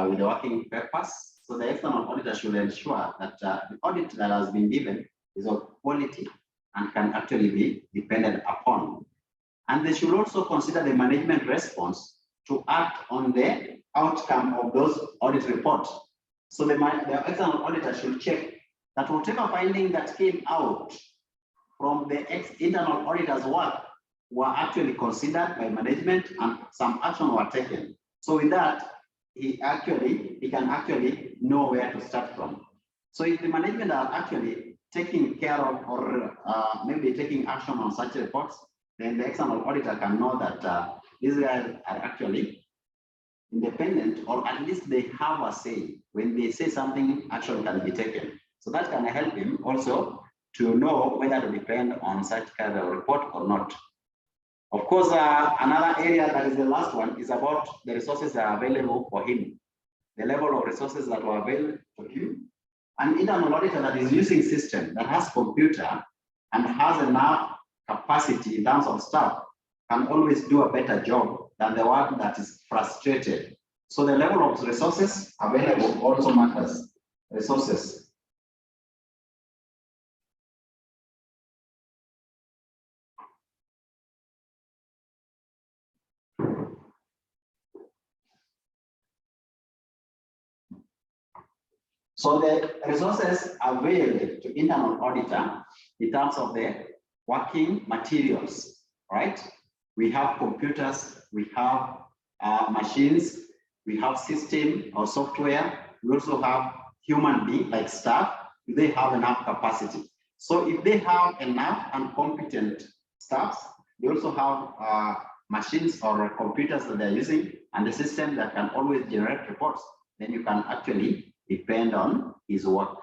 with the working papers. So the external auditor should ensure that the audit that has been given is of quality and can actually be depended upon. And they should also consider the management response to act on the outcome of those audit reports. So the external auditor should check that whatever finding that came out from the internal auditor's work were actually considered by management and some action were taken. So with that, he can actually know where to start from. So if the management are actually taking care of or maybe taking action on such reports, then the external auditor can know that these guys are actually independent, or at least they have a say. When they say something, action can be taken. So that can help him also to know whether to depend on such kind of report or not. Of course, another area that is the last one is about the resources that are available for him, the level of resources that were available for him. An internal auditor that is using system that has computer and has enough capacity in terms of staff can always do a better job than the one that is frustrated. So the level of resources available also matters. Resources. So the resources available to internal auditor in terms of the working materials, right? We have computers, we have machines, we have system or software. We also have human being like staff. They have enough capacity. So if they have enough and competent staffs, they also have machines or computers that they're using and the system that can always generate reports. Then you can actually depend on his work.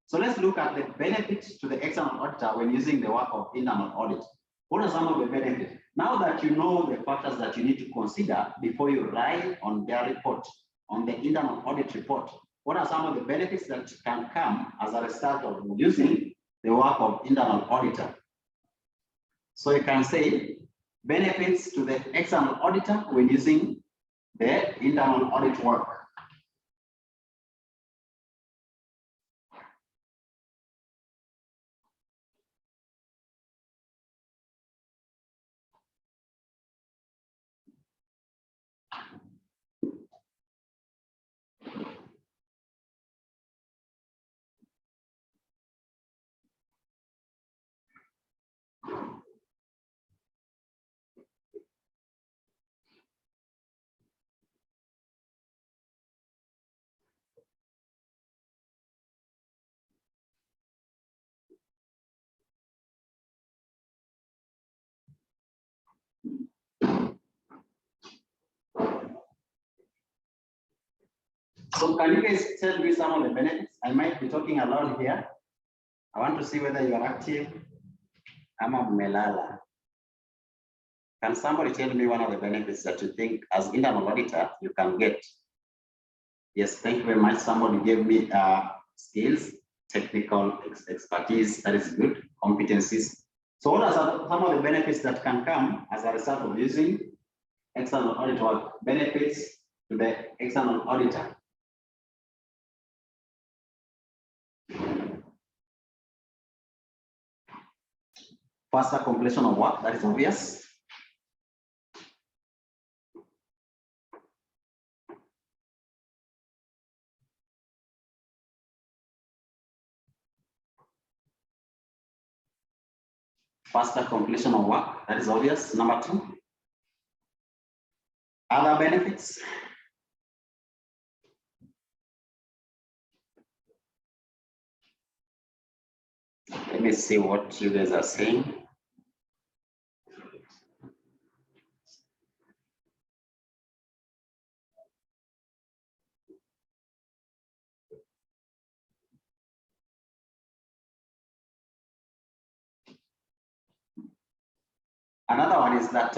So let's look at the benefits to the external auditor when using the work of internal audit. What are some of the benefits? Now that you know the factors that you need to consider before you write on their report, on the internal audit report, what are some of the benefits that can come as a result of using the work of internal auditor? So you can say benefits to the external auditor when using the internal audit work. So can you guys tell me some of the benefits? I might be talking aloud here. I want to see whether you are active. I'm a melala. Can somebody tell me one of the benefits that you think as internal auditor you can get? Yes, thank you very much. Somebody gave me skills, technical expertise, that is good, competencies. So what are some of the benefits that can come as a result of using external audit work? Benefits to the external auditor. Faster completion of work, that is obvious. Faster completion of work, that is obvious. Number 2. Other benefits. Let me see what you guys are saying. Another one is that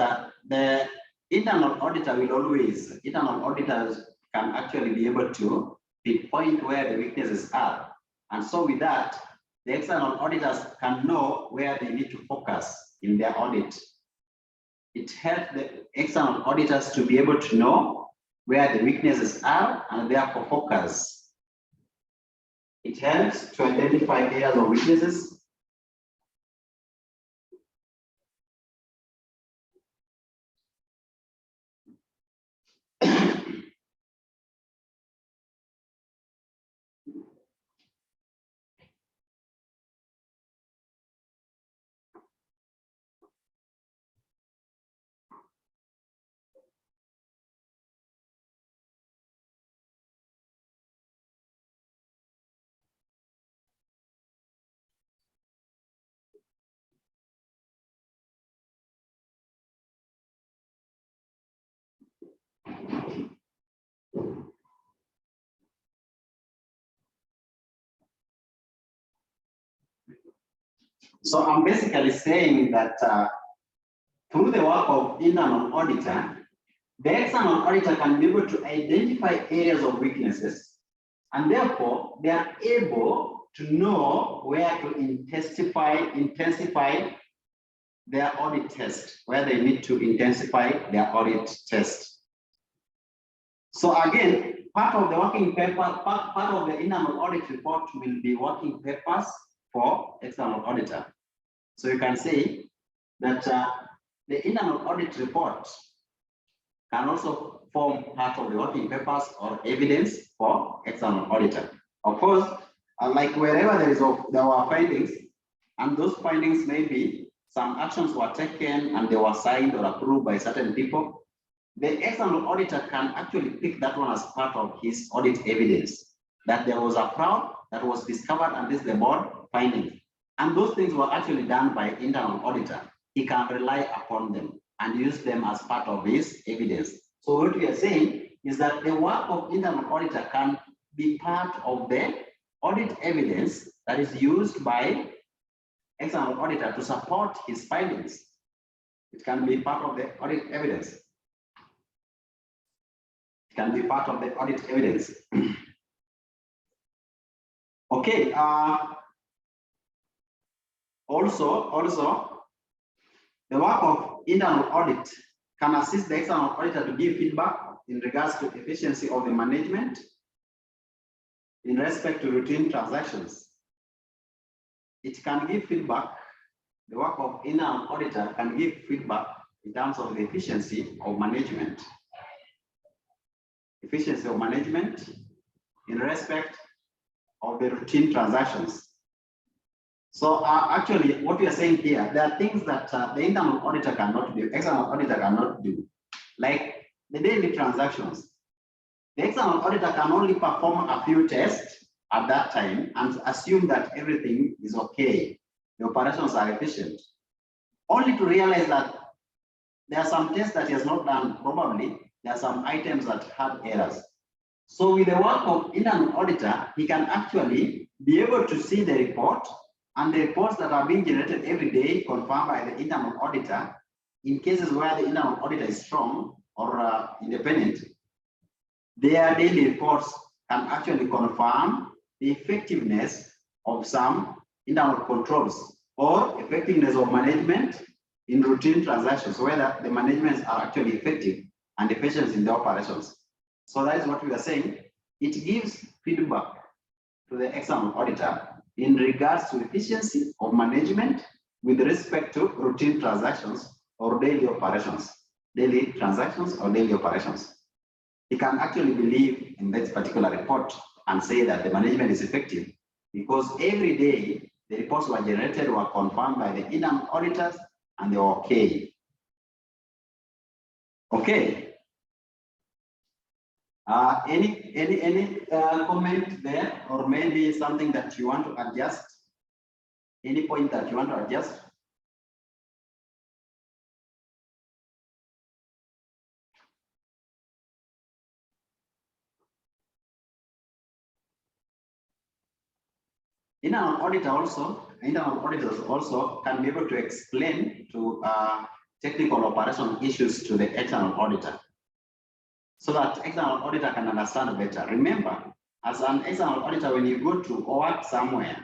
the internal auditor will always, internal auditors can actually be able to pinpoint where the weaknesses are. And so with that, the external auditors can know where they need to focus in their audit. It helps the external auditors to be able to know where the weaknesses are and therefore focus. It helps to identify areas of weaknesses. So I'm basically saying that through the work of internal auditor, the external auditor can be able to identify areas of weaknesses, and therefore they are able to know where to intensify their audit test, where they need to intensify their audit test. So again, part of the working paper, part of the internal audit report will be working papers for external auditor. So you can say that the internal audit report can also form part of the working papers or evidence for external auditor. Of course, like wherever there were findings, and those findings may be some actions were taken and they were signed or approved by certain people, the external auditor can actually pick that one as part of his audit evidence, that there was a fraud that was discovered and this is the board finding. And those things were actually done by internal auditor. He can rely upon them and use them as part of his evidence. So what we are saying is that the work of internal auditor can be part of the audit evidence that is used by external auditor to support his findings. It can be part of the audit evidence. It can be part of the audit evidence. Okay. Also, the work of internal audit can assist the external auditor to give feedback in regards to efficiency of the management in respect to routine transactions. It can give feedback, the work of internal auditor can give feedback in terms of the efficiency of management. Efficiency of management in respect of the routine transactions. So actually, what we are saying here, there are things that the internal auditor cannot do, external auditor cannot do, like the daily transactions. The external auditor can only perform a few tests at that time and assume that everything is okay, the operations are efficient, only to realize that there are some tests that he has not done, probably there are some items that have errors. So with the work of internal auditor, he can actually be able to see the report and the reports that are being generated every day confirmed by the internal auditor. In cases where the internal auditor is strong or independent, their daily reports can actually confirm the effectiveness of some internal controls or effectiveness of management in routine transactions, whether the managements are actually effective and efficient in the operations. So that is what we are saying. It gives feedback to the external auditor in regards to efficiency of management with respect to routine transactions or daily operations, daily transactions or daily operations. He can actually believe in this particular report and say that the management is effective because every day the reports were generated were confirmed by the internal auditors and they were okay. Okay. Any comment there, or maybe something that you want to adjust? Any point that you want to adjust? Internal auditors also can be able to explain to technical operation issues to the external auditor, so that external auditor can understand better. Remember, as an external auditor, when you go to work somewhere,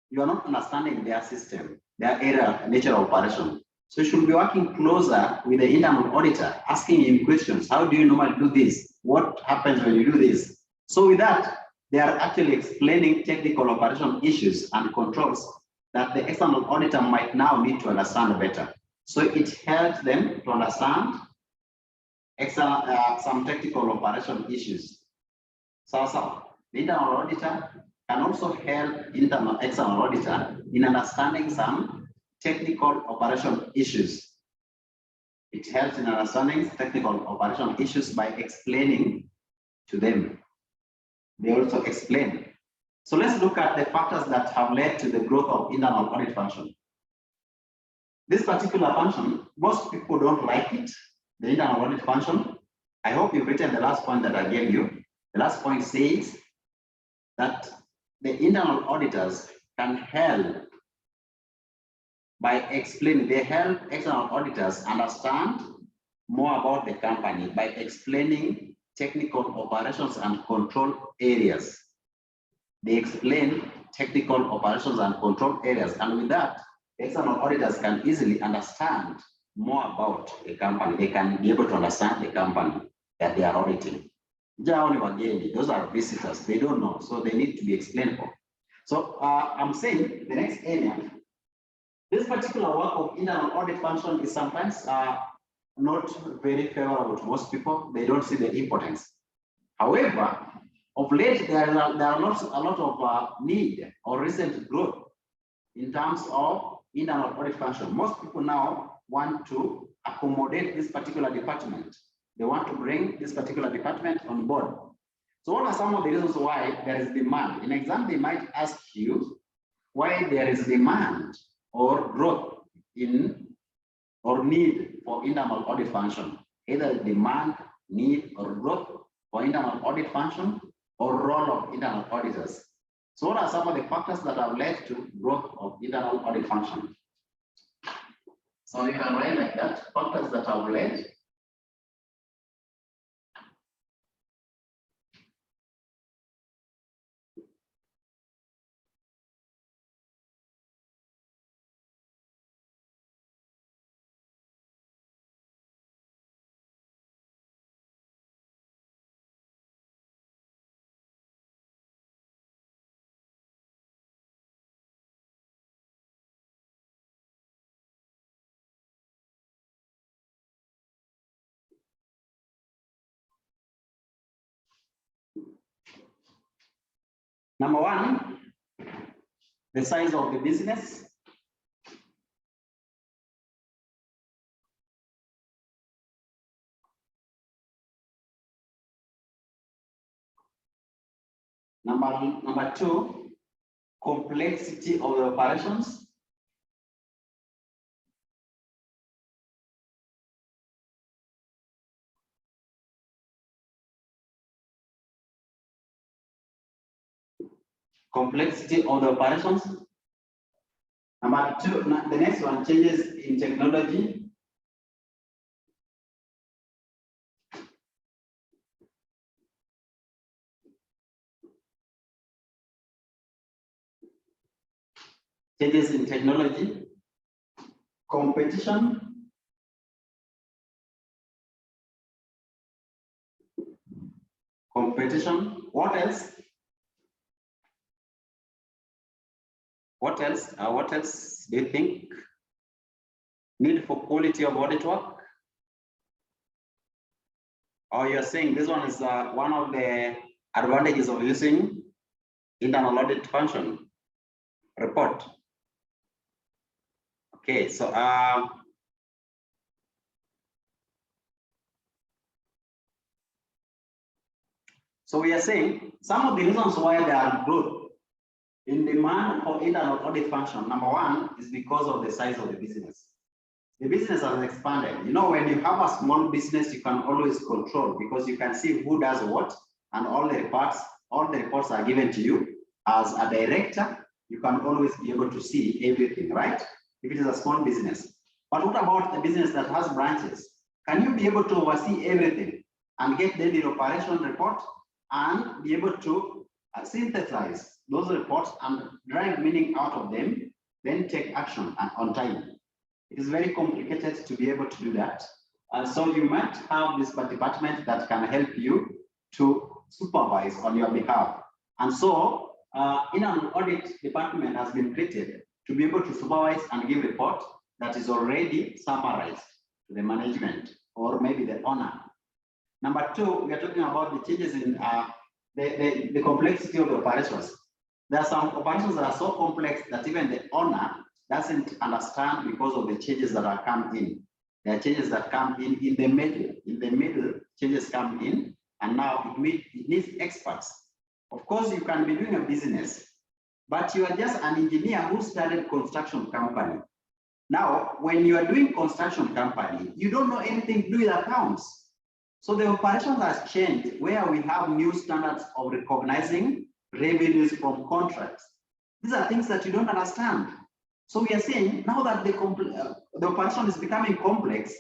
you are not understanding their system, their area, nature of operation. So you should be working closer with the internal auditor, asking him questions. How do you normally do this? What happens when you do this? So with that, they are actually explaining technical operation issues and controls that the external auditor might now need to understand better. So it helps them to understand some technical operation issues. So the internal auditor can also help external auditor in understanding some technical operation issues. It helps in understanding technical operation issues by explaining to them. They also explain. So let's look at the factors that have led to the growth of internal audit function. This particular function, most people don't like it, the internal audit function. I hope you've written the last point that I gave you. The last point says that the internal auditors can help by explaining, they help external auditors understand more about the company by explaining technical operations and control areas. They explain technical operations and control areas, and with that, external auditors can easily understand more about the company. They can be able to understand the company that they are auditing. Those are visitors, they don't know, so they need to be explained for. So I'm saying the next area, this particular work of internal audit function is sometimes not very favorable to most people. They don't see the importance. However, of late, there are a lot of need or recent growth in terms of internal audit function. Most people now want to accommodate this particular department. They want to bring this particular department on board. So what are some of the reasons why there is demand? In exam, they might ask you why there is demand or growth in or need for internal audit function, either demand, need, or growth for internal audit function or role of internal auditors. So what are some of the factors that have led to growth of internal audit function? So you can write like that, factors that have led . Number one, the size of the business. Number two, complexity of the operations. complexity of the operations. Number 2, the next one, changes in technology. Changes in technology, competition, what else? What else do you think? Need for quality of audit work? Or you're saying this one is one of the advantages of using internal audit function report? Okay, so we are saying some of the reasons why there are growth in demand for internal audit function. Number 1 is because of the size of the business. The business has expanded. You know, when you have a small business, you can always control because you can see who does what, and all the reports are given to you. As a director, you can always be able to see everything, right? If it is a small business. But what about the business that has branches? Can you be able to oversee everything and get the operation report and be able to synthesize those reports and drive meaning out of them, then take action on time? It is very complicated to be able to do that. So you might have this department that can help you to supervise on your behalf. And so in an audit department has been created to be able to supervise and give report that is already summarized to the management or maybe the owner. Number 2, we are talking about the changes in the complexity of the operations. There are some operations that are so complex that even the owner doesn't understand because of the changes that are coming in. There are changes that come in the middle. In the middle, changes come in, and now it needs experts. Of course, you can be doing a business, but you are just an engineer who started construction company. Now, when you are doing construction company, you don't know anything to do with accounts. So the operations has changed where we have new standards of recognizing revenues from contracts. These are things that you don't understand. So we are saying now that the operation is becoming complex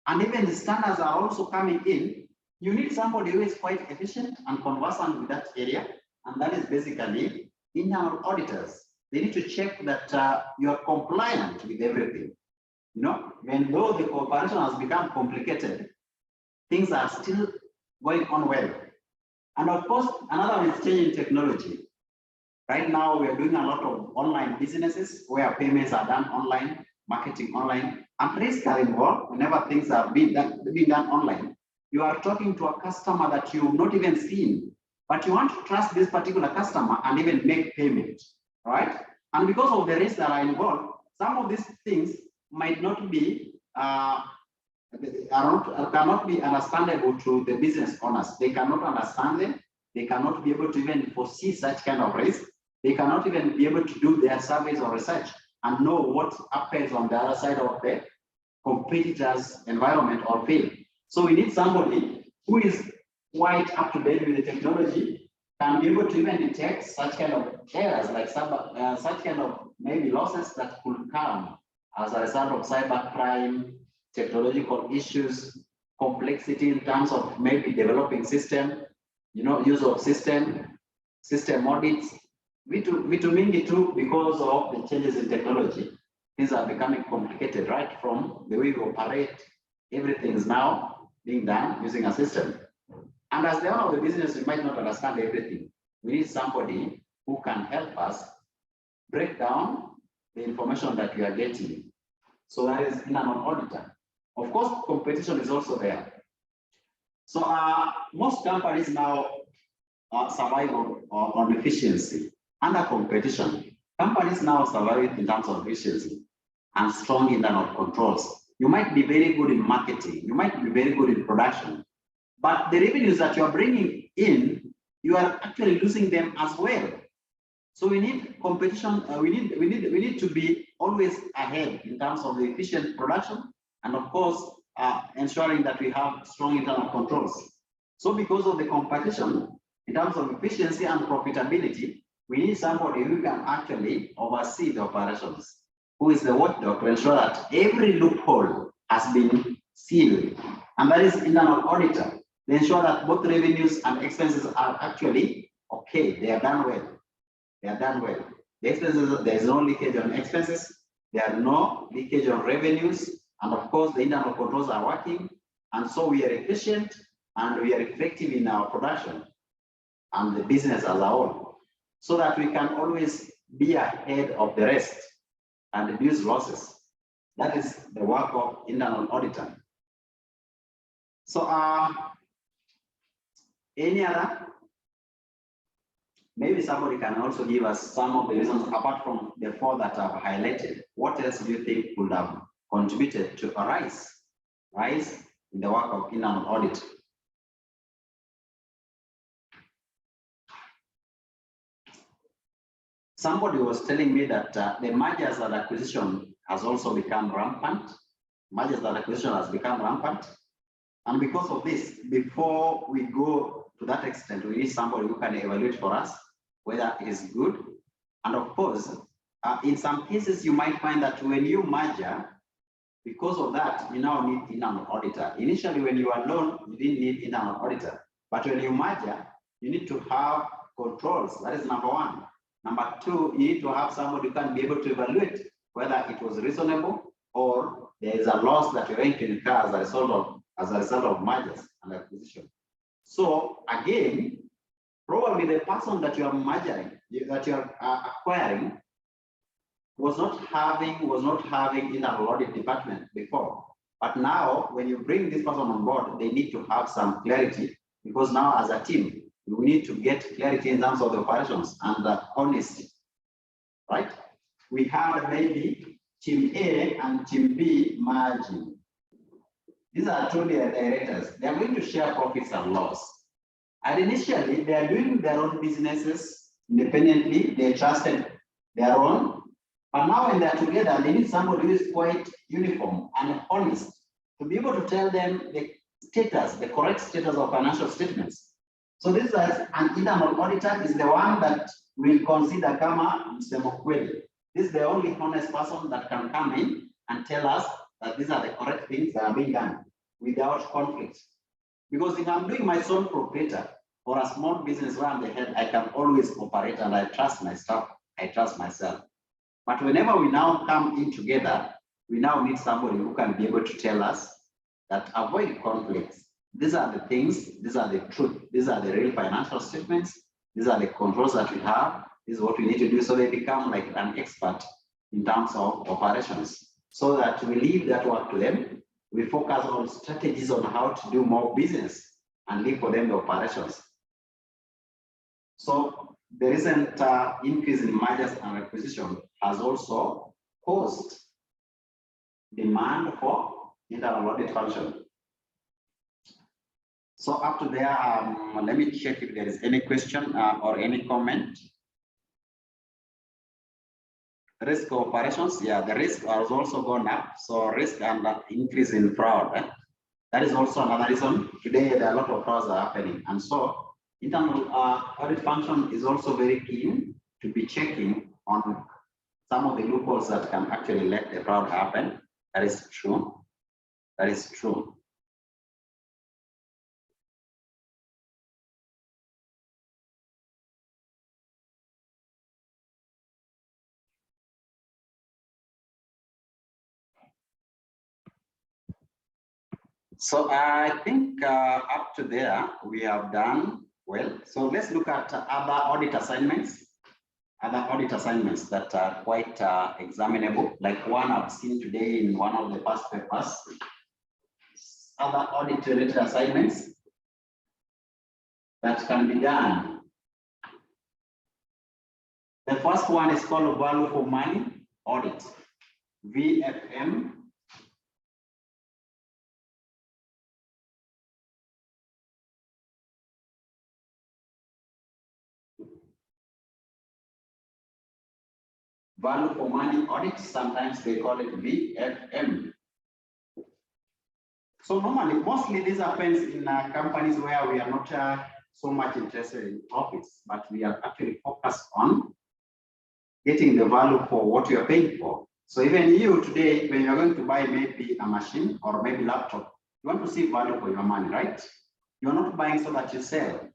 and even the standards are also coming in, you need somebody who is quite efficient and conversant with that area. And that is basically internal auditors. They need to check that you are compliant with everything. You know, when though the cooperation has become complicated, things are still going on well. And of course, another one is changing technology. Right now, we are doing a lot of online businesses where payments are done online, marketing online, and risk are involved whenever things are being done online. You are talking to a customer that you've not even seen, but you want to trust this particular customer and even make payment, right? And because of the risks that are involved, some of these things might not be cannot be understandable to the business owners. They cannot understand them. They cannot be able to even foresee such kind of risk. They cannot even be able to do their surveys or research and know what happens on the other side of the competitors' environment or field. So we need somebody who is quite up to date with the technology, can be able to even detect such kind of errors, like such kind of maybe losses that could come as a result of cybercrime, technological issues, complexity in terms of maybe developing system, you know, use of system audits. Mingi too, because of the changes in technology, things are becoming complicated, right? From the way we operate, everything is now being done using a system. And as the owner of the business, we might not understand everything. We need somebody who can help us break down the information that we are getting. So that is in an auditor. Of course, competition is also there. So most companies now survive on efficiency. Under competition, companies now survive in terms of efficiency and strong internal controls. You might be very good in marketing. You might be very good in production. But the revenues that you are bringing in, you are actually losing them as well. So we need competition. We need to be always ahead in terms of the efficient production, and of course, ensuring that we have strong internal controls. So because of the competition, in terms of efficiency and profitability, we need somebody who can actually oversee the operations, who is the watchdog to ensure that every loophole has been sealed. And that is internal auditor. They ensure that both revenues and expenses are actually okay. They are done well. They are done well. The expenses, there is no leakage on expenses. There are no leakage on revenues. And of course, the internal controls are working. And so we are efficient and we are effective in our production and the business as a whole, so that we can always be ahead of the rest and reduce losses. That is the work of internal auditor. So any other? Maybe somebody can also give us some of the reasons, apart from the 4 that I've highlighted. What else do you think could have contributed to a rise in the work of internal audit? Somebody was telling me that the mergers and acquisition has also become rampant. Mergers and acquisition has become rampant. And because of this, before we go to that extent, we need somebody who can evaluate for us whether it is good. And of course, in some cases, you might find that when you merger, because of that, you now need internal auditor. Initially, when you are alone, you didn't need internal auditor. But when you merger, you need to have controls. That is number 1. Number 2, you need to have somebody who can be able to evaluate whether it was reasonable or there is a loss that you're going to incur as a result of mergers and acquisition. So again, probably the person that you are merging, that you are acquiring, was not having internal audit department before. But now, when you bring this person on board, they need to have some clarity, because now as a team, we need to get clarity in terms of the operations and the honesty, right? We have maybe team A and team B merging. These are two directors. They are going to share profits and loss. And initially, they are doing their own businesses independently. They trusted their own. But now when they are together, they need somebody who is quite uniform and honest to be able to tell them the status, the correct status of financial statements. So this is an internal auditor is the one that will consider kama msemo. This is the only honest person that can come in and tell us that these are the correct things that are being done without conflict. Because if I'm doing my sole proprietor or a small business where I'm the head, I can always operate and I trust my staff, I trust myself. But whenever we now come in together, we now need somebody who can be able to tell us that avoid conflicts. These are the things, these are the truth, these are the real financial statements, these are the controls that we have, this is what we need to do, so they become like an expert in terms of operations, so that we leave that work to them. We focus on strategies on how to do more business and leave for them the operations. So the recent increase in mergers and acquisition has also caused demand for internal audit function. So up to there, let me check if there is any question or any comment. Risk of operations, yeah, the risk has also gone up. So risk and increase in fraud. That is also another reason. Today, there are a lot of frauds are happening. And so internal audit function is also very keen to be checking on some of the loopholes that can actually let the fraud happen. That is true. That is true. So I think up to there, we have done well. So let's look at other audit assignments. Other audit assignments that are quite examinable, like one I've seen today in one of the past papers. Other audit related assignments that can be done. The first one is called value for money audit, VFM. Value for money audit, sometimes they call it VFM. So normally, mostly this happens in companies where we are not so much interested in profits, but we are actually focused on getting the value for what you are paying for. So even you today, when you're going to buy maybe a machine or maybe laptop, you want to see value for your money, right? You're not buying so that you sell,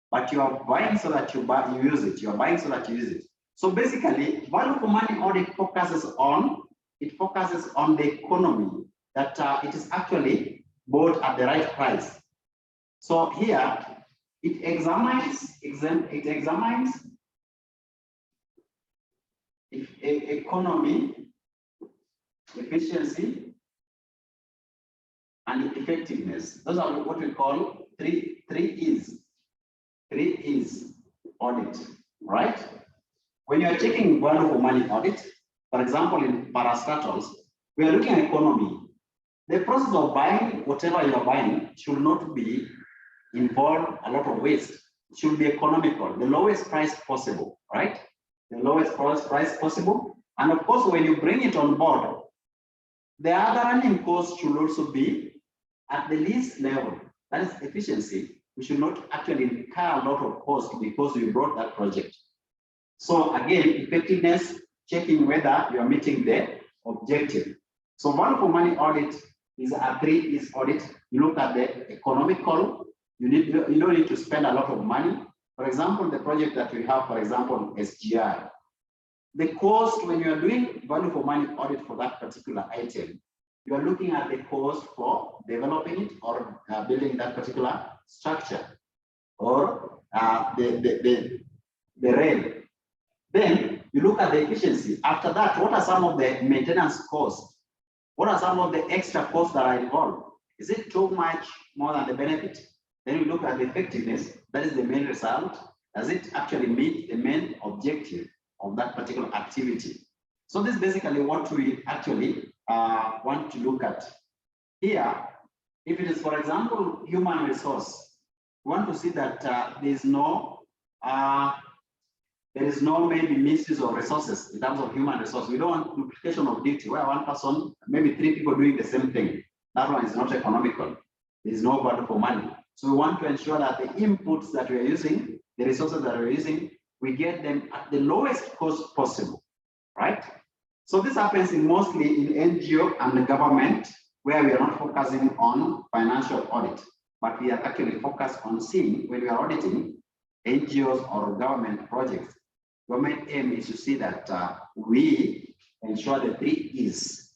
but you are buying so that you use it. You're buying so that you use it. So basically, value for money audit focuses on the economy, that it is actually bought at the right price. So here, it examines economy, efficiency, and effectiveness. Those are what we call three E's audit, right? When you are checking value for money audit, for example, in parastatals, we are looking at economy. The process of buying whatever you are buying should not be involve a lot of waste. It should be economical, the lowest price possible, right? The lowest price possible. And of course, when you bring it on board, the other running costs should also be at the least level. That is efficiency. We should not actually incur a lot of cost because we brought that project. So again, effectiveness, checking whether you are meeting the objective. So value for money audit is a 3E's audit. You look at the economical. You don't need to spend a lot of money. For example, the project that we have, for example, SGI. The cost when you are doing value for money audit for that particular item, you are looking at the cost for developing it or building that particular structure or the rail. Then you look at the efficiency. After that, what are some of the maintenance costs? What are some of the extra costs that are involved? Is it too much more than the benefit? Then you look at the effectiveness. That is the main result. Does it actually meet the main objective of that particular activity? So this is basically what we actually want to look at. Here, if it is, for example, human resource, we want to see that there is no maybe misuse of resources in terms of human resource. We don't want duplication of duty where one person, maybe 3 people doing the same thing. That one is not economical. There is no value for money. So we want to ensure that the inputs that we are using, the resources that we're using, we get them at the lowest cost possible, right? So this happens mostly in NGO and the government, where we are not focusing on financial audit, but we are actually focused on seeing when we are auditing NGOs or government projects. Government aim is to see that we ensure the 3 E's.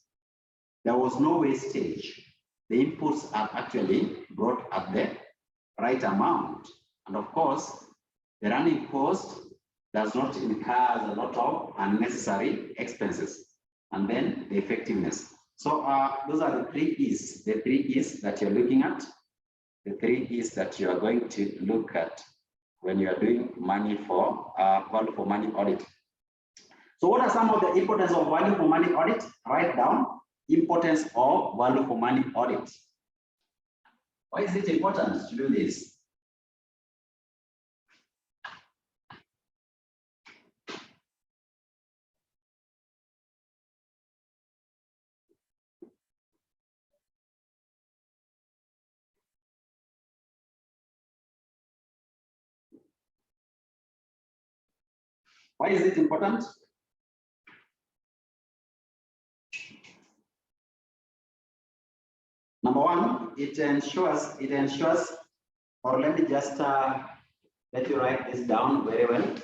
There was no wastage. The inputs are actually brought at the right amount. And of course, the running cost does not incur a lot of unnecessary expenses. And then the effectiveness. So those are the 3 E's, the 3 E's that you're looking at, the 3 E's that you are going to look at when you are doing money for value for money audit. So what are some of the importance of value for money audit? Write down importance of value for money audit. Why is it important to do this? Why is it important? Number one, it ensures, or let me just let you write this down very well.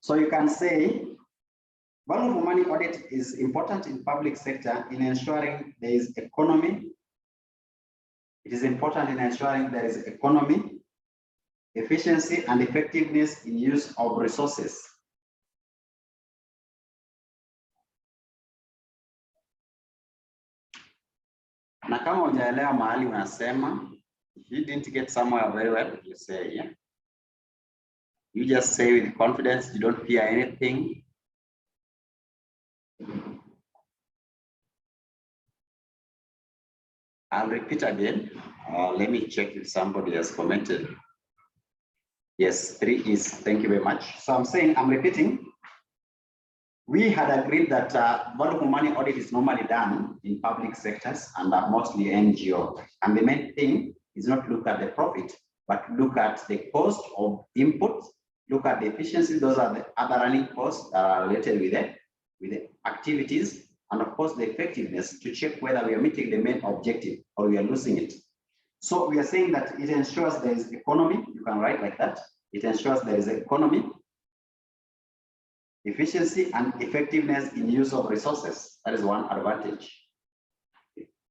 So you can say, value for money audit is important in public sector in ensuring there is economy. It is important in ensuring there is economy, efficiency, and effectiveness in use of resources. Na kama hujaelewa mahali unasema, if you didn't get somewhere very well, you say, yeah. You just say with confidence, you don't fear anything. I'll repeat again. Let me check if somebody has commented. Yes, 3 E's. Thank you very much. So I'm saying, I'm repeating. we had agreed that value for money audit is normally done in public sectors and mostly NGO. And the main thing is not look at the profit, but look at the cost of input, look at the efficiency. Those are the other running costs that are related with the activities, and of course the effectiveness to check whether we are meeting the main objective or we are losing it. So we are saying that it ensures there is economy. You can write like that. It ensures there is economy, efficiency, and effectiveness in use of resources. That is one advantage.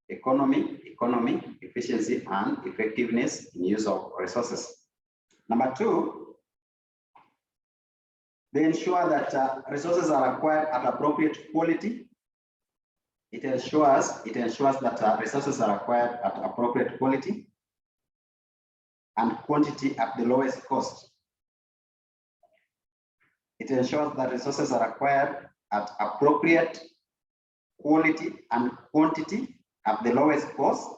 Economy, efficiency, and effectiveness in use of resources. Number two, they ensure that resources are acquired at appropriate quality. It ensures that resources are acquired at appropriate quality and quantity at the lowest cost. It ensures that resources are acquired at appropriate quality and quantity at the lowest cost,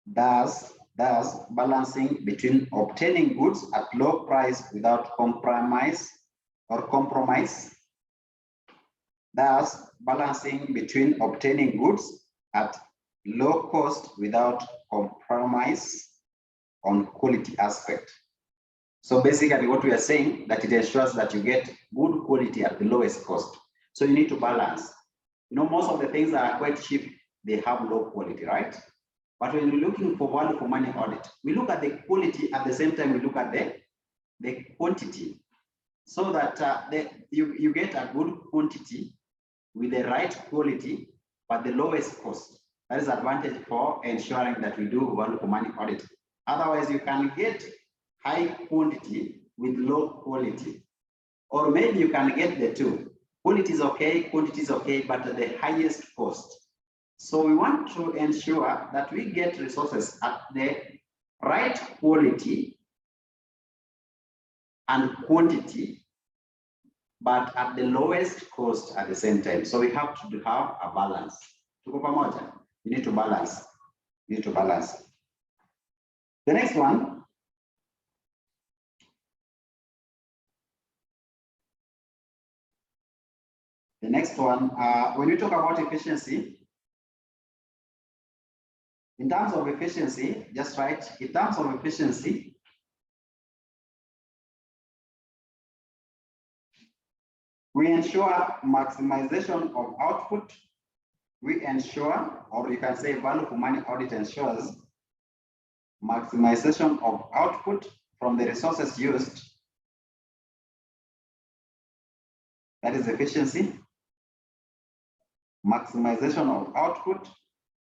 thus balancing between obtaining goods at low price without compromise, thus balancing between obtaining goods at low cost without compromise on quality aspect. So basically what we are saying that it ensures that you get good quality at the lowest cost. So you need to balance. You know, most of the things that are quite cheap, they have low quality, right? But when you're looking for value for money audit, we look at the quality at the same time we look at the quantity, so that you get a good quantity with the right quality, but the lowest cost. That is advantage for ensuring that we do value for money audit. Otherwise, you can get high quantity with low quality, or maybe you can get the two. Quality is okay, quantity is okay, but at the highest cost. So we want to ensure that we get resources at the right quality and quantity, but at the lowest cost at the same time. So we have to have a balance. You need to balance. You need to balance. The next one. The next one, when we talk about efficiency, in terms of efficiency, just write, in terms of efficiency, we ensure maximization of output. We ensure, or you can say value for money audit ensures maximization of output from the resources used. That is efficiency. Maximization of output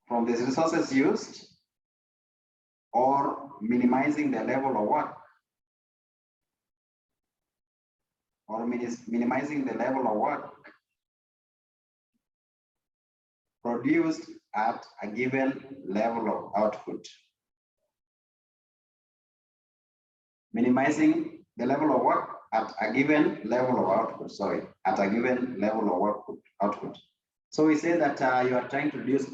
from the resources used, or minimizing the level of work, or minimizing the level of work produced at a given level of output. Minimizing the level of work at a given level of output, at a given level of output. So we say that you are trying to reduce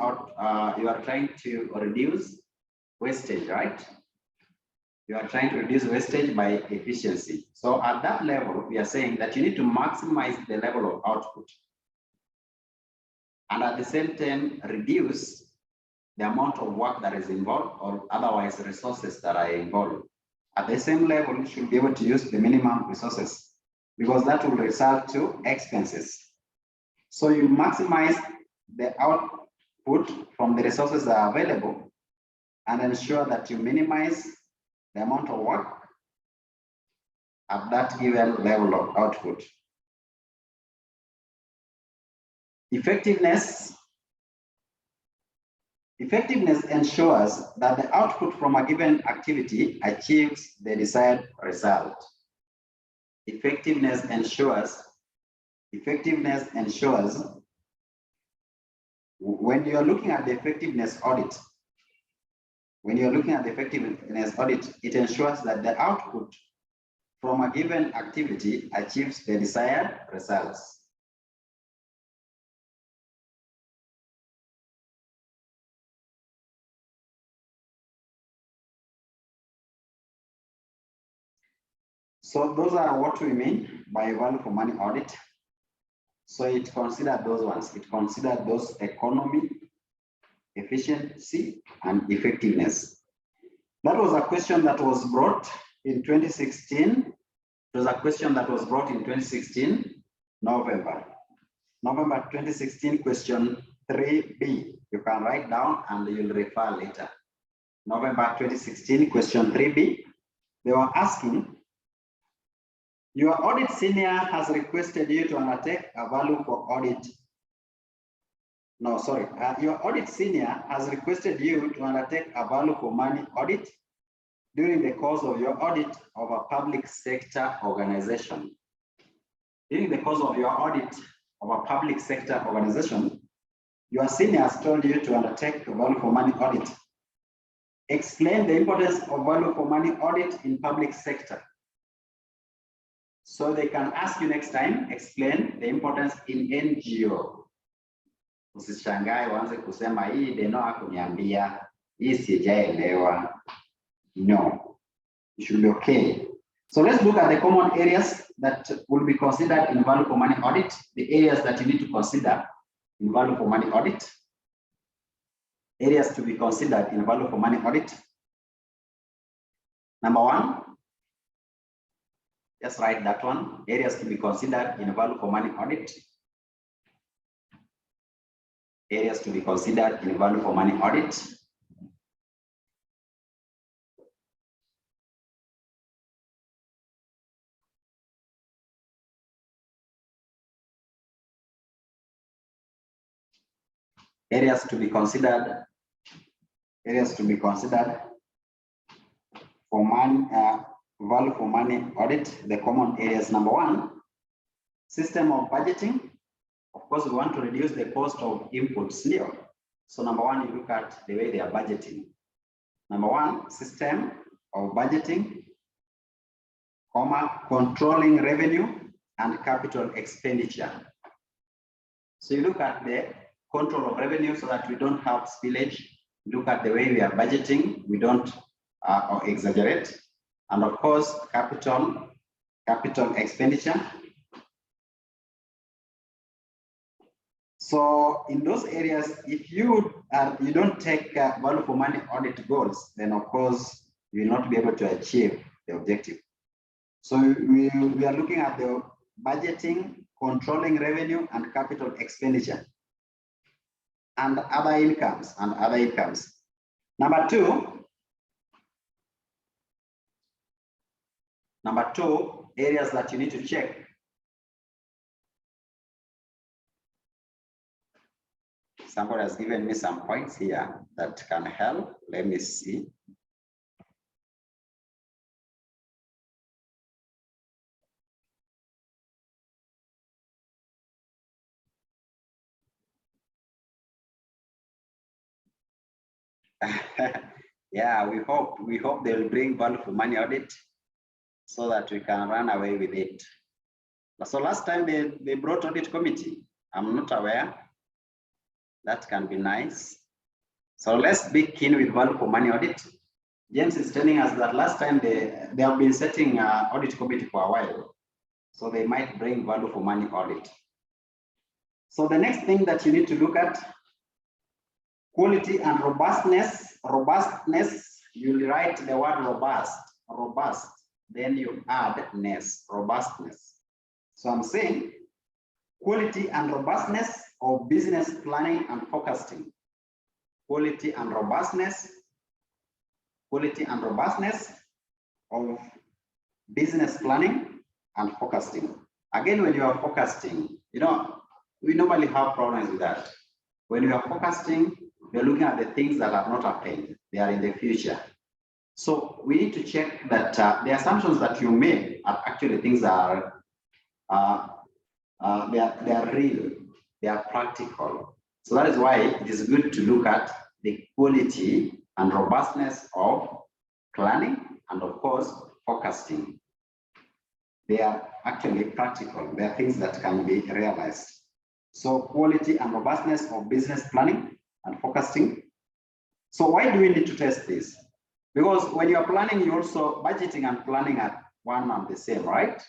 wastage, right? You are trying to reduce wastage by efficiency. So at that level, we are saying that you need to maximize the level of output, and at the same time reduce the amount of work that is involved, or otherwise resources that are involved. At the same level, you should be able to use the minimum resources, because that will result to expenses. So you maximize the output from the resources that are available and ensure that you minimize the amount of work at that given level of output. Effectiveness ensures that the output from a given activity achieves the desired result. Effectiveness ensures when you are looking at the effectiveness audit, it ensures that the output from a given activity achieves the desired results. So those are what we mean by value for money audit. So it considered those ones. It considered those economy, efficiency, and effectiveness. That was a question that was brought in 2016. It was a question that was brought in 2016, November 2016, question 3B. You can write down and you'll refer later. November 2016, question 3B. They were asking, your audit senior has requested you to undertake a value for audit. No, sorry. Your audit senior has requested you to undertake a value for money audit during the course of your audit of a public sector organization. During the course of your audit of a public sector organization, your senior has told you to undertake a value for money audit. Explain the importance of value for money audit in public sector. So they can ask you next time, explain the importance in NGO. Usishangae waanze kusema hii deno hakuniambia, hii sijaelewa. No, it should be okay. So let's look at the common areas that will be considered in value for money audit, the areas that you need to consider in value for money audit. Areas to be considered in value for money audit. Number one, just write that one, areas to be considered in value for money audit. Areas to be considered in value for money audit. Areas to be considered. Areas to be considered for money, value for money audit. The common areas. Number one, system of budgeting. Of course, we want to reduce the cost of inputs. So number one, you look at the way they are budgeting. Number one, system of budgeting, controlling revenue and capital expenditure. So you look at the control of revenue so that we don't have spillage. Look at the way we are budgeting, we don't exaggerate. And of course, capital expenditure. So in those areas, if you don't take value for money audit goals, then of course you will not be able to achieve the objective. So we are looking at the budgeting, controlling revenue and capital expenditure, and other incomes Number two, areas that you need to check. Somebody has given me some points here that can help. Let me see. Yeah, we hope they'll bring value for money audit so that we can run away with it. So last time they brought audit committee. I'm not aware. That can be nice. So let's be keen with value for money audit. James is telling us that last time they have been setting audit committee for a while. So they might bring value for money audit. So the next thing that you need to look at, quality and robustness. Robustness, you'll write the word robust, then you add ness, robustness. So I'm saying quality and robustness of business planning and forecasting. Quality and robustness of business planning and forecasting. Again, when you are forecasting, we normally have problems with that. When you are forecasting, you're looking at the things that have not happened. They are in the future. So we need to check that the assumptions that you made are actually things that they are real, they are practical. So that is why it is good to look at the quality and robustness of planning and of course forecasting. They are actually practical. They are things that can be realized. So quality and robustness of business planning and forecasting. So why do we need to test this? Because when you're planning, you also budgeting and planning are one and the same, right?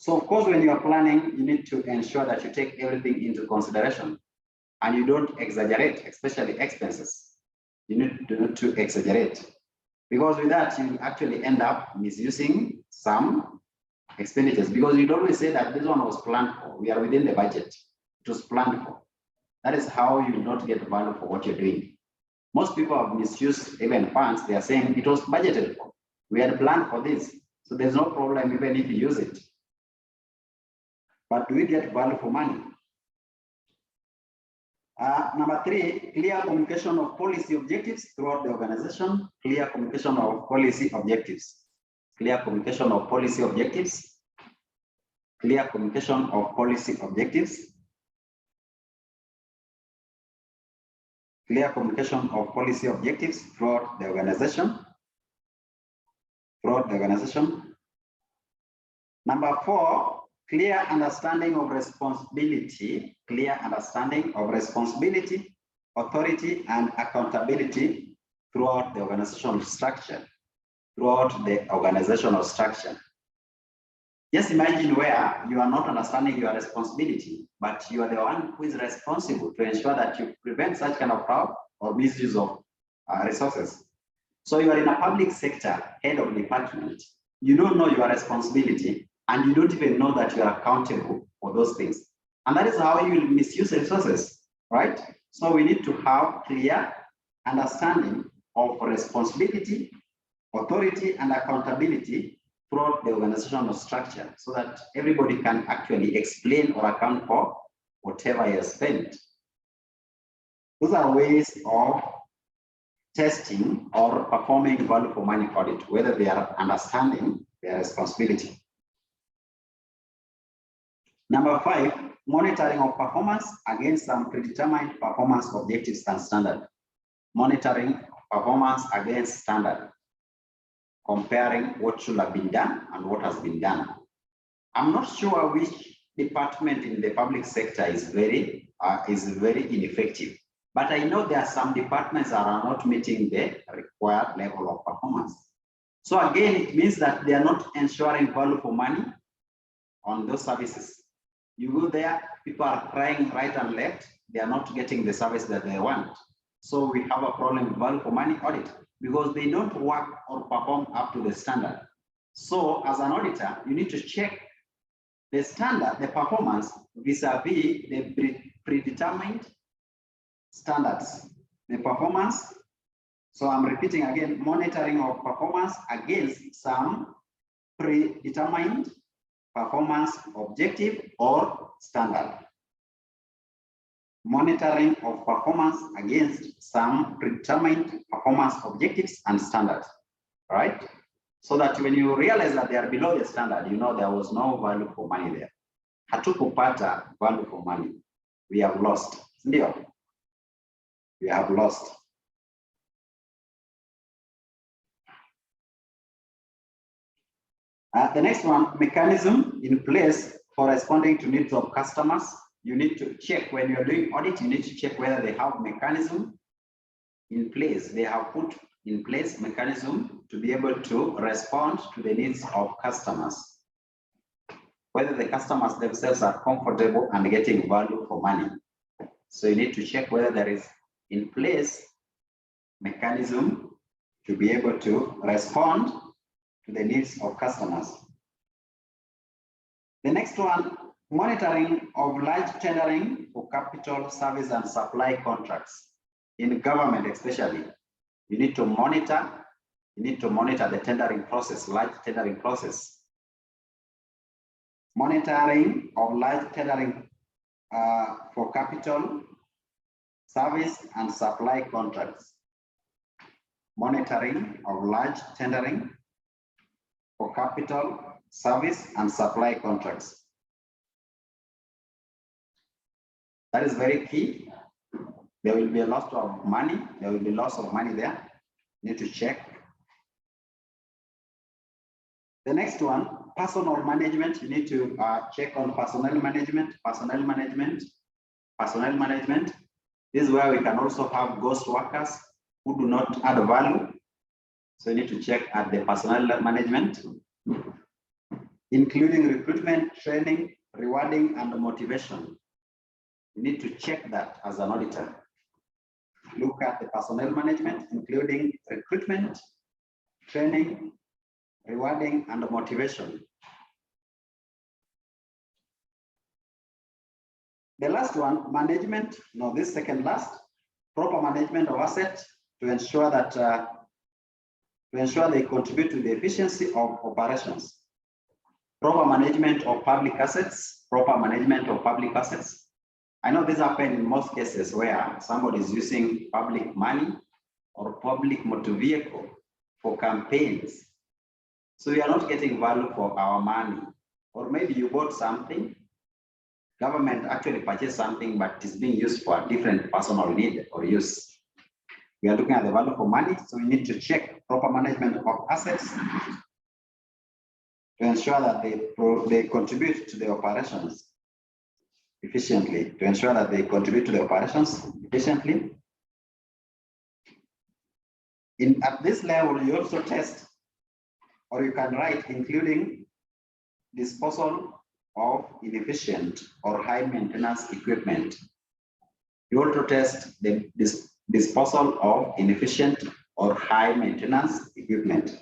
So of course, when you are planning, you need to ensure that you take everything into consideration and you don't exaggerate, especially expenses. You need not to exaggerate, because with that, you actually end up misusing some expenditures, because you'd always say that this one was planned for. We are within the budget. It was planned for. That is how you will not get value for what you're doing. Most people have misused even funds. They are saying it was budgeted for. We had planned for this. So there's no problem even if you use it. But do we get value for money? Number 3, clear communication of policy objectives throughout the organization. Clear communication of policy objectives. Clear communication of policy objectives. Clear communication of policy objectives. Clear communication of policy objectives throughout the organization. Throughout the organization. Number 4, clear understanding of responsibility. Clear understanding of responsibility, authority, and accountability throughout the organizational structure. Throughout the organizational structure. Just imagine where you are not understanding your responsibility, but you are the one who is responsible to ensure that you prevent such kind of fraud or misuse of resources. So you are in a public sector, head of department. You don't know your responsibility, and you don't even know that you are accountable for those things. And that is how you will misuse resources, right? So we need to have clear understanding of responsibility, authority, and accountability throughout the organizational structure, so that everybody can actually explain or account for whatever he has spent. Those are ways of testing or performing value for money audit, whether they are understanding their responsibility. Number 5, monitoring of performance against some predetermined performance objectives and standard. Monitoring performance against standard. Comparing what should have been done and what has been done. I'm not sure which department in the public sector is very ineffective, but I know there are some departments that are not meeting the required level of performance. So again, it means that they are not ensuring value for money on those services. You go there, people are crying right and left, they are not getting the service that they want. So we have a problem with value for money audit, because they don't work or perform up to the standard. So as an auditor, you need to check the standard, the performance vis-a-vis the predetermined standards. The performance, so I'm repeating again, monitoring of performance against some predetermined performance objective or standard. Monitoring of performance against some predetermined performance objectives and standards, right? So that when you realize that they are below the standard, you know there was no value for money there. Hatukupata value for money. We have lost. Ndio. We have lost. The next one, mechanism in place for responding to needs of customers. You need to check when you're doing audit, you need to check whether they have mechanism in place. They have put in place mechanism to be able to respond to the needs of customers. Whether the customers themselves are comfortable and getting value for money. So you need to check whether there is in place mechanism to be able to respond to the needs of customers. The next one, monitoring of large tendering for capital, service, and supply contracts. In government especially, you need to monitor the tendering process, large tendering process. Monitoring of large tendering for capital, service, and supply contracts. Monitoring of large tendering for capital, service, and supply contracts. That is very key. There will be a loss of money. There will be loss of money there. You need to check. The next one, personal management. You need to check on personnel management. Personnel management. This is where we can also have ghost workers who do not add value. So you need to check at the personnel management. including recruitment, training, rewarding, and motivation. You need to check that as an auditor. Look at the personnel management, including recruitment, training, rewarding, and motivation. The last one, management, no, this second last, proper management of assets to ensure that they contribute to the efficiency of operations. Proper management of public assets, proper management of public assets. I know this happens in most cases where somebody is using public money or public motor vehicle for campaigns. So we are not getting value for our money. Or maybe you bought something, government actually purchased something, but it's being used for a different personal need or use. We are looking at the value for money, so we need to check proper management of assets to ensure that they contribute to the operations efficiently, At this level, you also test, or you can write, including disposal of inefficient or high maintenance equipment. You also test the disposal of inefficient or high maintenance equipment.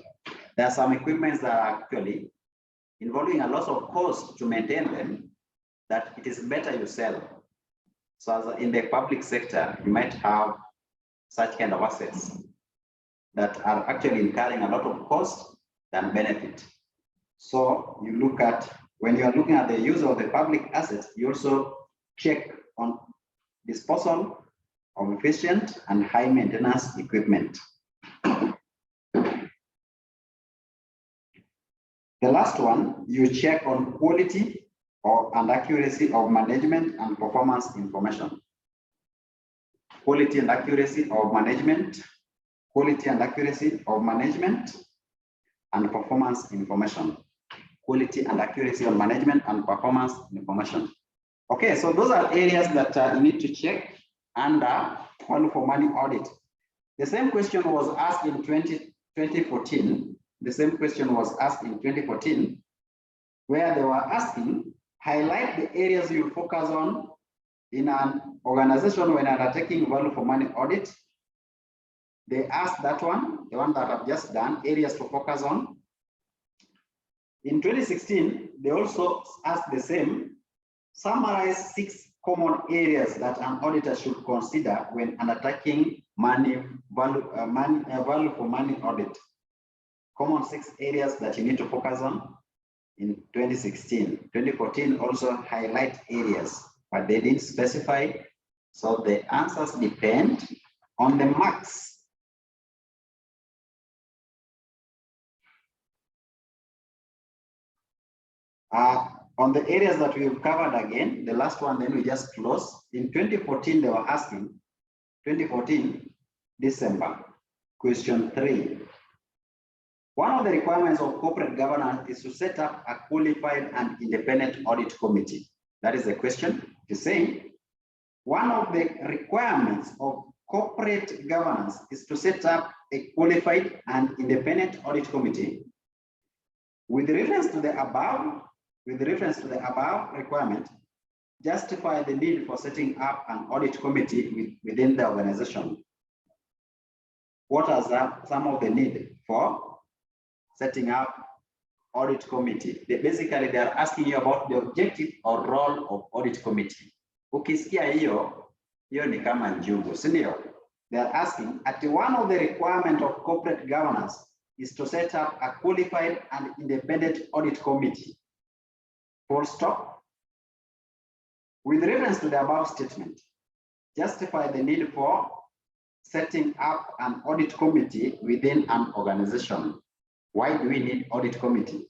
There are some equipments that are actually involving a lot of cost to maintain them, that it is better you sell. So as in the public sector, you might have such kind of assets that are actually incurring a lot of cost than benefit. So you look at, when you are looking at the use of the public assets, you also check on disposal of efficient and high maintenance equipment. The last one, you check on quality and accuracy of management and performance information. Quality and accuracy of management, and performance information. Quality and accuracy of management and performance information. Okay, so those are areas that you need to check under value for money audit. The same question was asked in 2014. The same question was asked in 2014, where they were asking, highlight the areas you focus on in an organization when undertaking value for money audit. They asked that one, the one that I've just done, areas to focus on. In 2016, they also asked the same, summarize 6 common areas that an auditor should consider when undertaking value for money audit. Common 6 areas that you need to focus on in 2016. 2014 also highlight areas, but they didn't specify. So the answers depend on the marks. On the areas that we've covered again, the last one, then we just close. In 2014, they were asking, 2014, December, question 3. One of the requirements of corporate governance is to set up a qualified and independent audit committee. That is the question. It's saying, one of the requirements of corporate governance is to set up a qualified and independent audit committee. With reference to the above requirement, justify the need for setting up an audit committee within the organization. What are some of the need for setting up audit committee? Basically, they are asking you about the objective or role of audit committee. Ukisikia hiyo ni kama njugu, si ndio? They are asking, at one of the requirements of corporate governance is to set up a qualified and independent audit committee. Full stop. With reference to the above statement, justify the need for setting up an audit committee within an organization. Why do we need audit committee?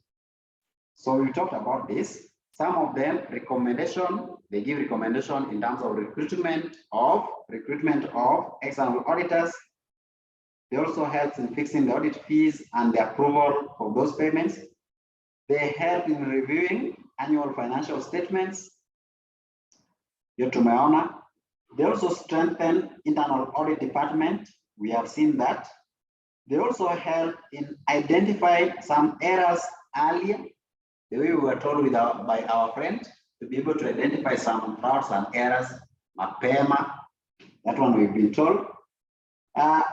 So we talked about this. Some of them they give recommendation in terms of recruitment of external auditors. They also help in fixing the audit fees and the approval of those payments. They help in reviewing annual financial statements. They also strengthen internal audit department. We have seen that. They also help in identifying some errors earlier the way we were told by our friend, to be able to identify some frauds and errors, mapema, that one we've been told.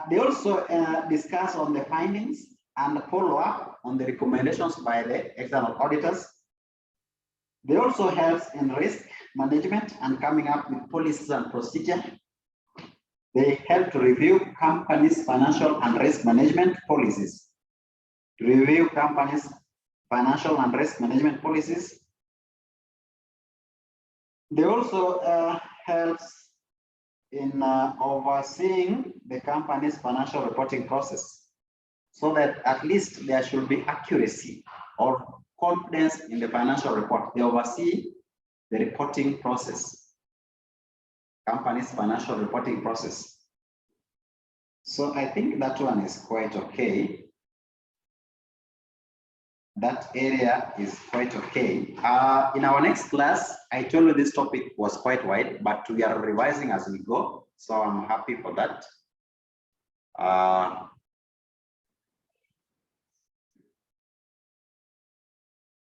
They also discuss on the findings and follow up on the recommendations by the external auditors. They also help in risk management and coming up with policies and procedure. They help to review companies' financial and risk management policies. To review companies' financial and risk management policies. They also help in overseeing the company's financial reporting process, so that at least there should be accuracy or confidence in the financial report. They oversee the reporting process, company's financial reporting process. So I think that one is quite okay. That area is quite okay. In our next class, I told you this topic was quite wide, but we are revising as we go. So I'm happy for that.